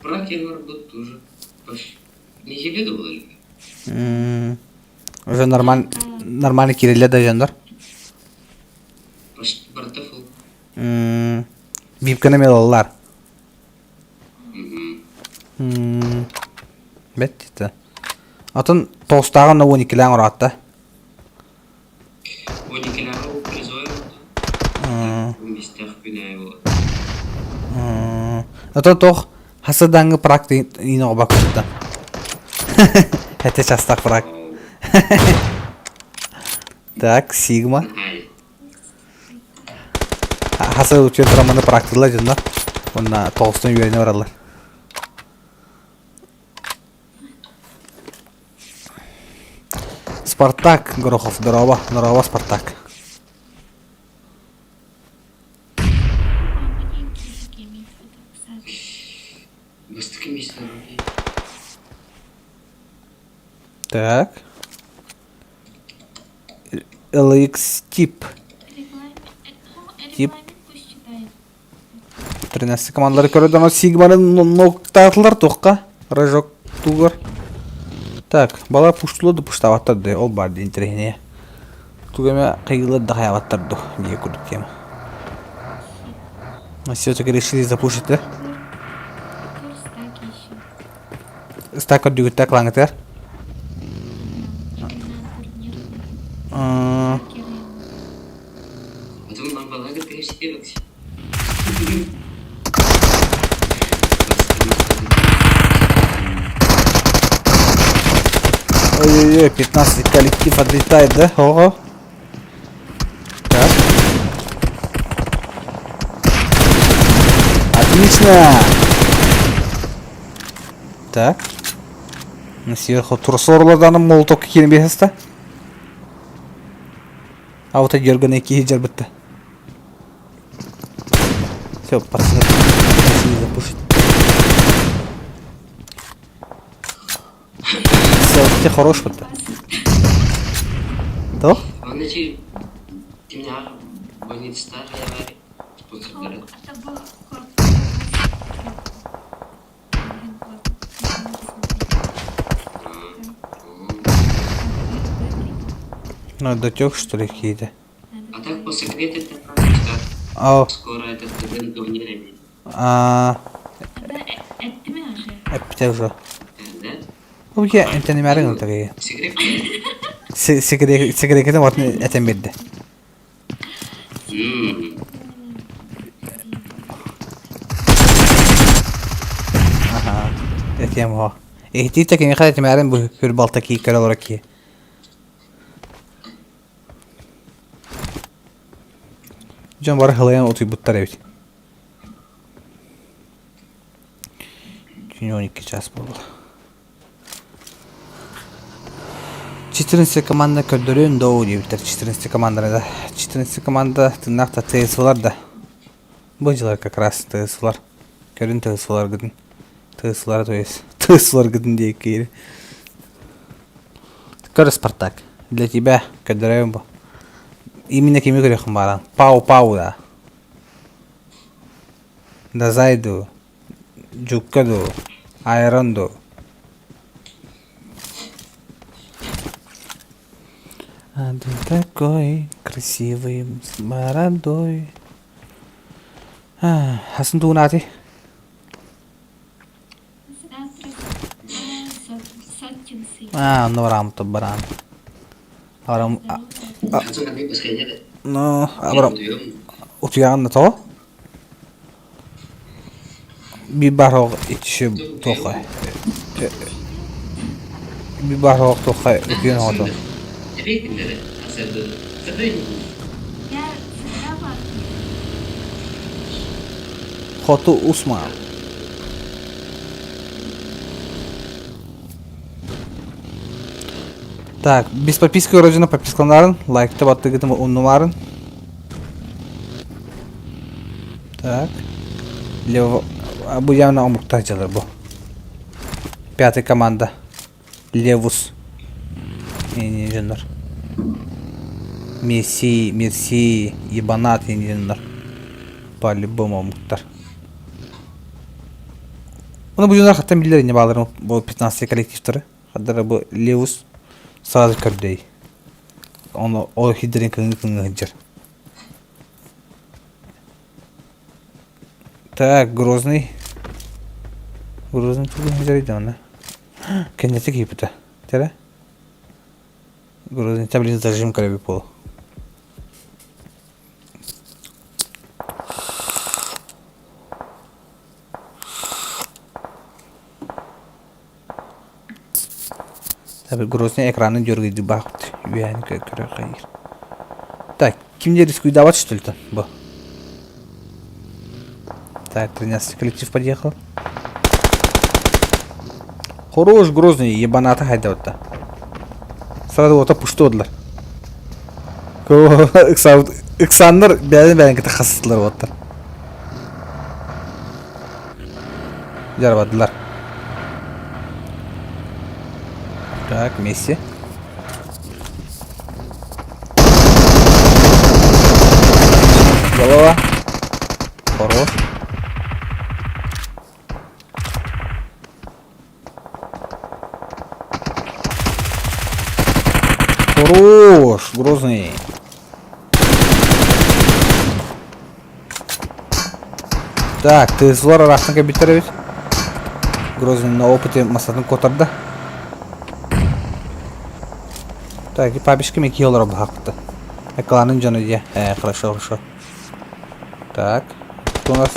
пракер был тоже. Не себе думали. уже нормальный кириллер да жандар Бартафл. Бипканы мелалар беттите атын толстаган на 12 лан уратта Уникаляру призоем. В местах пинаево. atan тох hasıdangı praktik yine o bakışta hete çastak prak так Sigma Ай. Hasa uçuyor tramanı praktikler canlar. Ona Tolstoy'un yüreğine vararlar. Spartak Горохов, здорово, Спартак. Маленькие такие мифы, кстати. Без такими здоровья. Так. LX тип. Регламент пусть читает. 13 командалары көреді ана Сигманың ноктатылар тоққа. Рожок тугар. Так, бала пуштулады пуштаваттарды. Ол барды интерегіне. Тугаме қиғылады да хаяваттарды. Nije көрдік тема. А все-таки решили запушить, да? Стаки еще. Стакар дүгітті клаңытыр. Именно турнир. Ой-ой-ой, 15 коллектив отлетает, да? Ого. Так. Отлично. Так. Ну, сверху трусорлардан молоток киrin бесеста. А вот эти дерганы кири бітті. Все, пацаны. Запушить. Все, хорош бітті. То? Ванночи, темняк, больница старая, авария, спонсор город. Это был корпус. Ну, дотек, что ли, какие-то? А так по секрету это правда, Ау. скоро этот студент говнерами. Это мяже. Эпте уже. Да? Ну, я, это не мярин, такие. Секрет? Секретный вот это медда. Ага. Это я могу. И ты так не хотите мярин, бы хюрбал такие королораки. Can var halayan otuyu butlar evet. Gün 12 час болды. 14 команда көддөрөн доу дебиттер. 14 команданы да. 14 команда тыннакта ТСВлар да. Бұл жылар как раз ТСВлар. Көрін ТСВлар гыдын. ТСВлар то есть. ТСВлар гыдын дейік кейді. Көрі Спартак. Для тебя көддөрөн бұл. Именно кеми көрөкүм баран. Пау да. Дазайду. Жуккаду. Айронду. А ты такой красивый, с бородой. Хасын туунати? Норам-то баран. Арам... Хазу нами баскайда. Ну, абрам... Утуян то? Bir barhoq içi to'qay. Bir barhoq to'qay o'tgan odam. Tabiiy asarda tabiiy. Я всегда вас. Xotu Usman. Так, без подписки родина подпискаларын, лайкты баттыгытым уннумарын. Так. Лево. Bu yana muhtaçlar bu. Пятая команда. Левус. Инженер. Мерси, ебанат инженер. По-любому мухтар. Bunu bu yüzden hatta bilirler ne bağlarım bu 15 kolektifleri. Hatta bu Lewis sağlık kördey. Onu o hidrin kıngı hıcır. Так, Грозный. Грозный тут не заряден, да? Конец Египта. Тера? Грозный таблица зажим крови пол. Tabi Grozный ekranı görgüydü baktı. Yani köre hayır. Так, kimde рискует давать что ли там? Бо. Так, 13 коллектив подъехал. Хорош, Грозный, ебаната хайдаватта. Сразу вот опуштодылар. Иксандар бәрін тахассыздылар оттар. Жарбадылар. Так, Месси. Голова. Хорош. Хорош, Грозный. Так, ты зло рахтың кабиттер бит. Грозный на опыте масатын котарды. Так, и папишка меки олар бахты. Экланын жаны де. Хорошо. Так, кто у нас?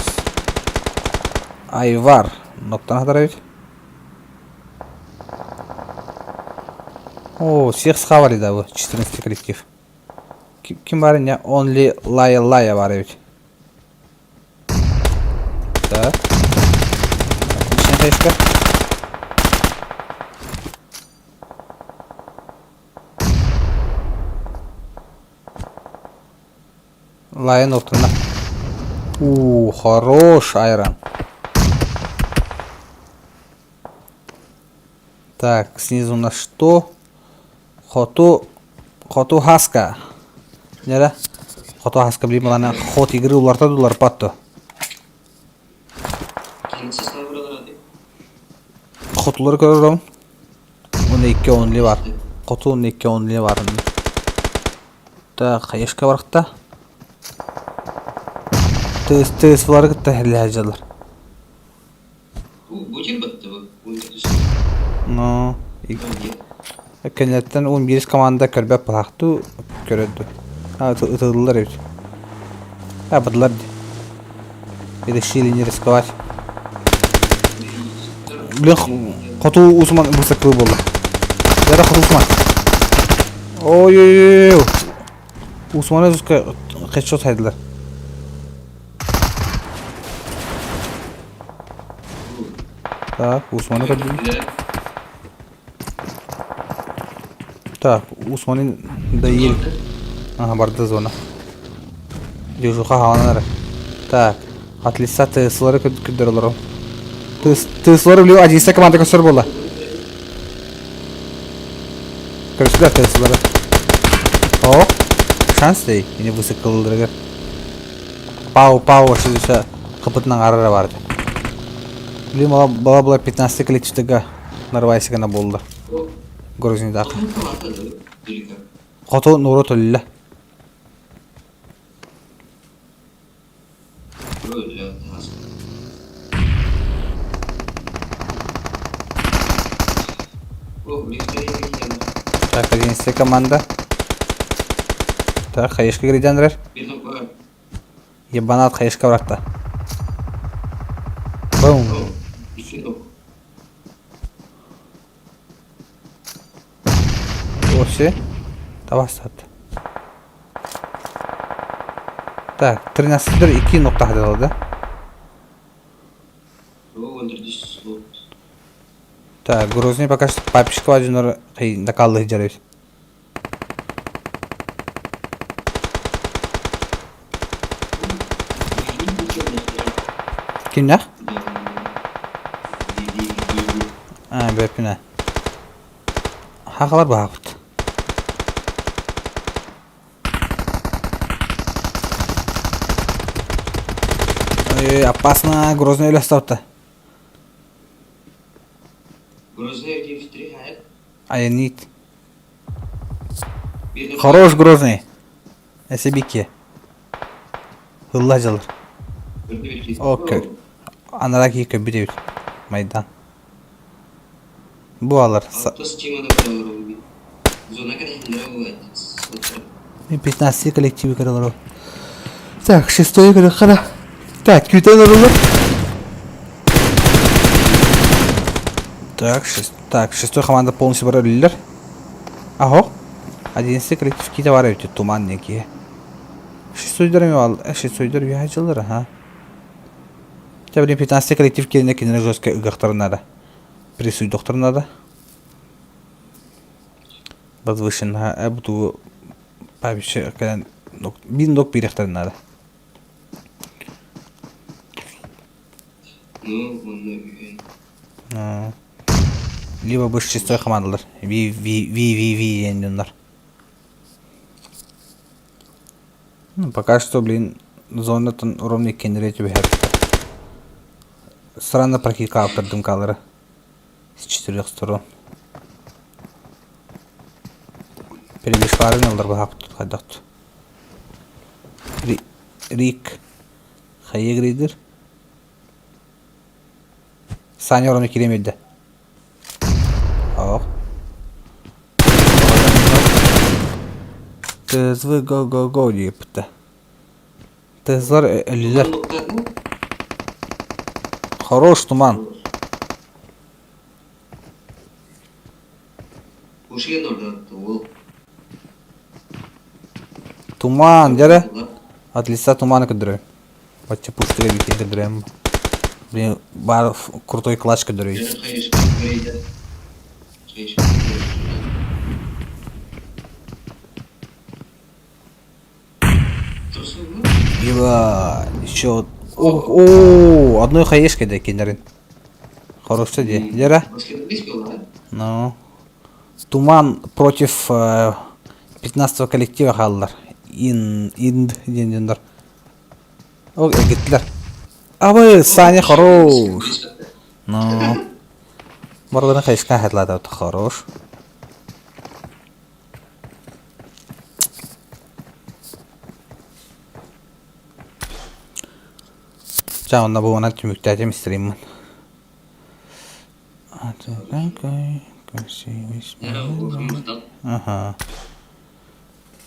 Айвар. Ноктан хатар бит. О, всех схавали, да, вы, 14 коллектив. Ким бар не? Only Laya бар ведь. Так. Отличная хаешка. Лайон оптына. Хорош айрон. Так, снизу у нас что? Хоту хаска. Нере? Хоту хаска білейм олана хот игры уларта дулар патты. Kendisi sınavı hadi. Хотулар көрөрөм. 12 only бар. Хоту 12 only бар. Так, хаешка барыкта. Тыз булар кытта хәлләҗәләр. Bu cil battı bu. Bu kötüsü. Ну, Öyle. кенеттен 11 команда көрбәп бакту, көрөдү. Ытылдылар бит. Быдлар. Решили не рисковать. Блин, Хоту Усман высокий был. Я Хоту Усман. Ой-ой-ой. Усман хэдшот хайдылар. Так, Усманы көрдүм. Так, Усманын да ел. Ага, барды зона. Дежуха хаванары. Так, отлиса тыслары күддөрөлөр. Тыслары билүү 11 команда көсөр болду. Көрсүлөр тыслары. О, шанс дей, эне высыкылдыргы. Пау шыжа кыпытынан арара барды. Билим бала 15 коллективдеги нарвайсыгана болду. Грузинда. Kanka vardı da. Birlikte. Хоту нуру төллө. Böyle tas. O birlikte yiyelim. Так, 11 команда. Так, хаешка гридендер. Bir nok var. Ебанат хаешка братта. Бум. Üstü nok. Оси. Тавастат. Так, 13'dir 2 nokta aldı. O öndürdüş slot. Так, Грозный пока что папишка вадинор накаллы жарыйт. Kimler? Bepine. Haqlar bağırt. Опасно, Грозный или остался? Grozny в 3 hayat. Аянит. Bir nok. Хорош, Грозный. Эсебике. Хылла жалыр. Окей. Анараки көбүдебит. Майдан. Bu alır. Atos чимана правило. Зона kadar бывает. 15 коллективы королоров. Так, 6-й королор. Так, кюта нарулы. Так, 6-й команда полностью баролилер. Аго. 11 коллектив кита бар өтө туман неки. 6-й ал. 6-й вяжалар, ха. Табли 15 коллектив келине кине жестко ыгактарына. Присуйдоктарына да. Возвышенно, буду павише кадан биндок бирехтерина да. Ну, он Либо бы 6-й командалар. Ви ендинлар. Ну, пока что, блин, зонатын ровный кенрети бихер. Странно прокика автордым калары. С 4 сторон. Перебешкарын алдар бахап tutqaydaqt. Рик. Хайегридер. Saniye oranı kiremedi. Ах. Tızvı go deyipti. Tızlar ölüler. Хорош туман. Ушеген орда ол. Туман, дядя. От лица тумана кыдыры. Бачча пустыга битен кыдырым. Блин, бар крутой клатч кыдыры. Кайыш грейдер. Кайыш. Еба, еще. О, одной хаешкой да кинерин. Хорошо, дядя. Ну. Туман против 15-го коллектива халлар. Инд дендер. О, Гитлер. А вы, Саня, хорош. Ну. Мордана хаешка хатлада хорош. Чао, на buvo näytti myktäjä streaman. Ага.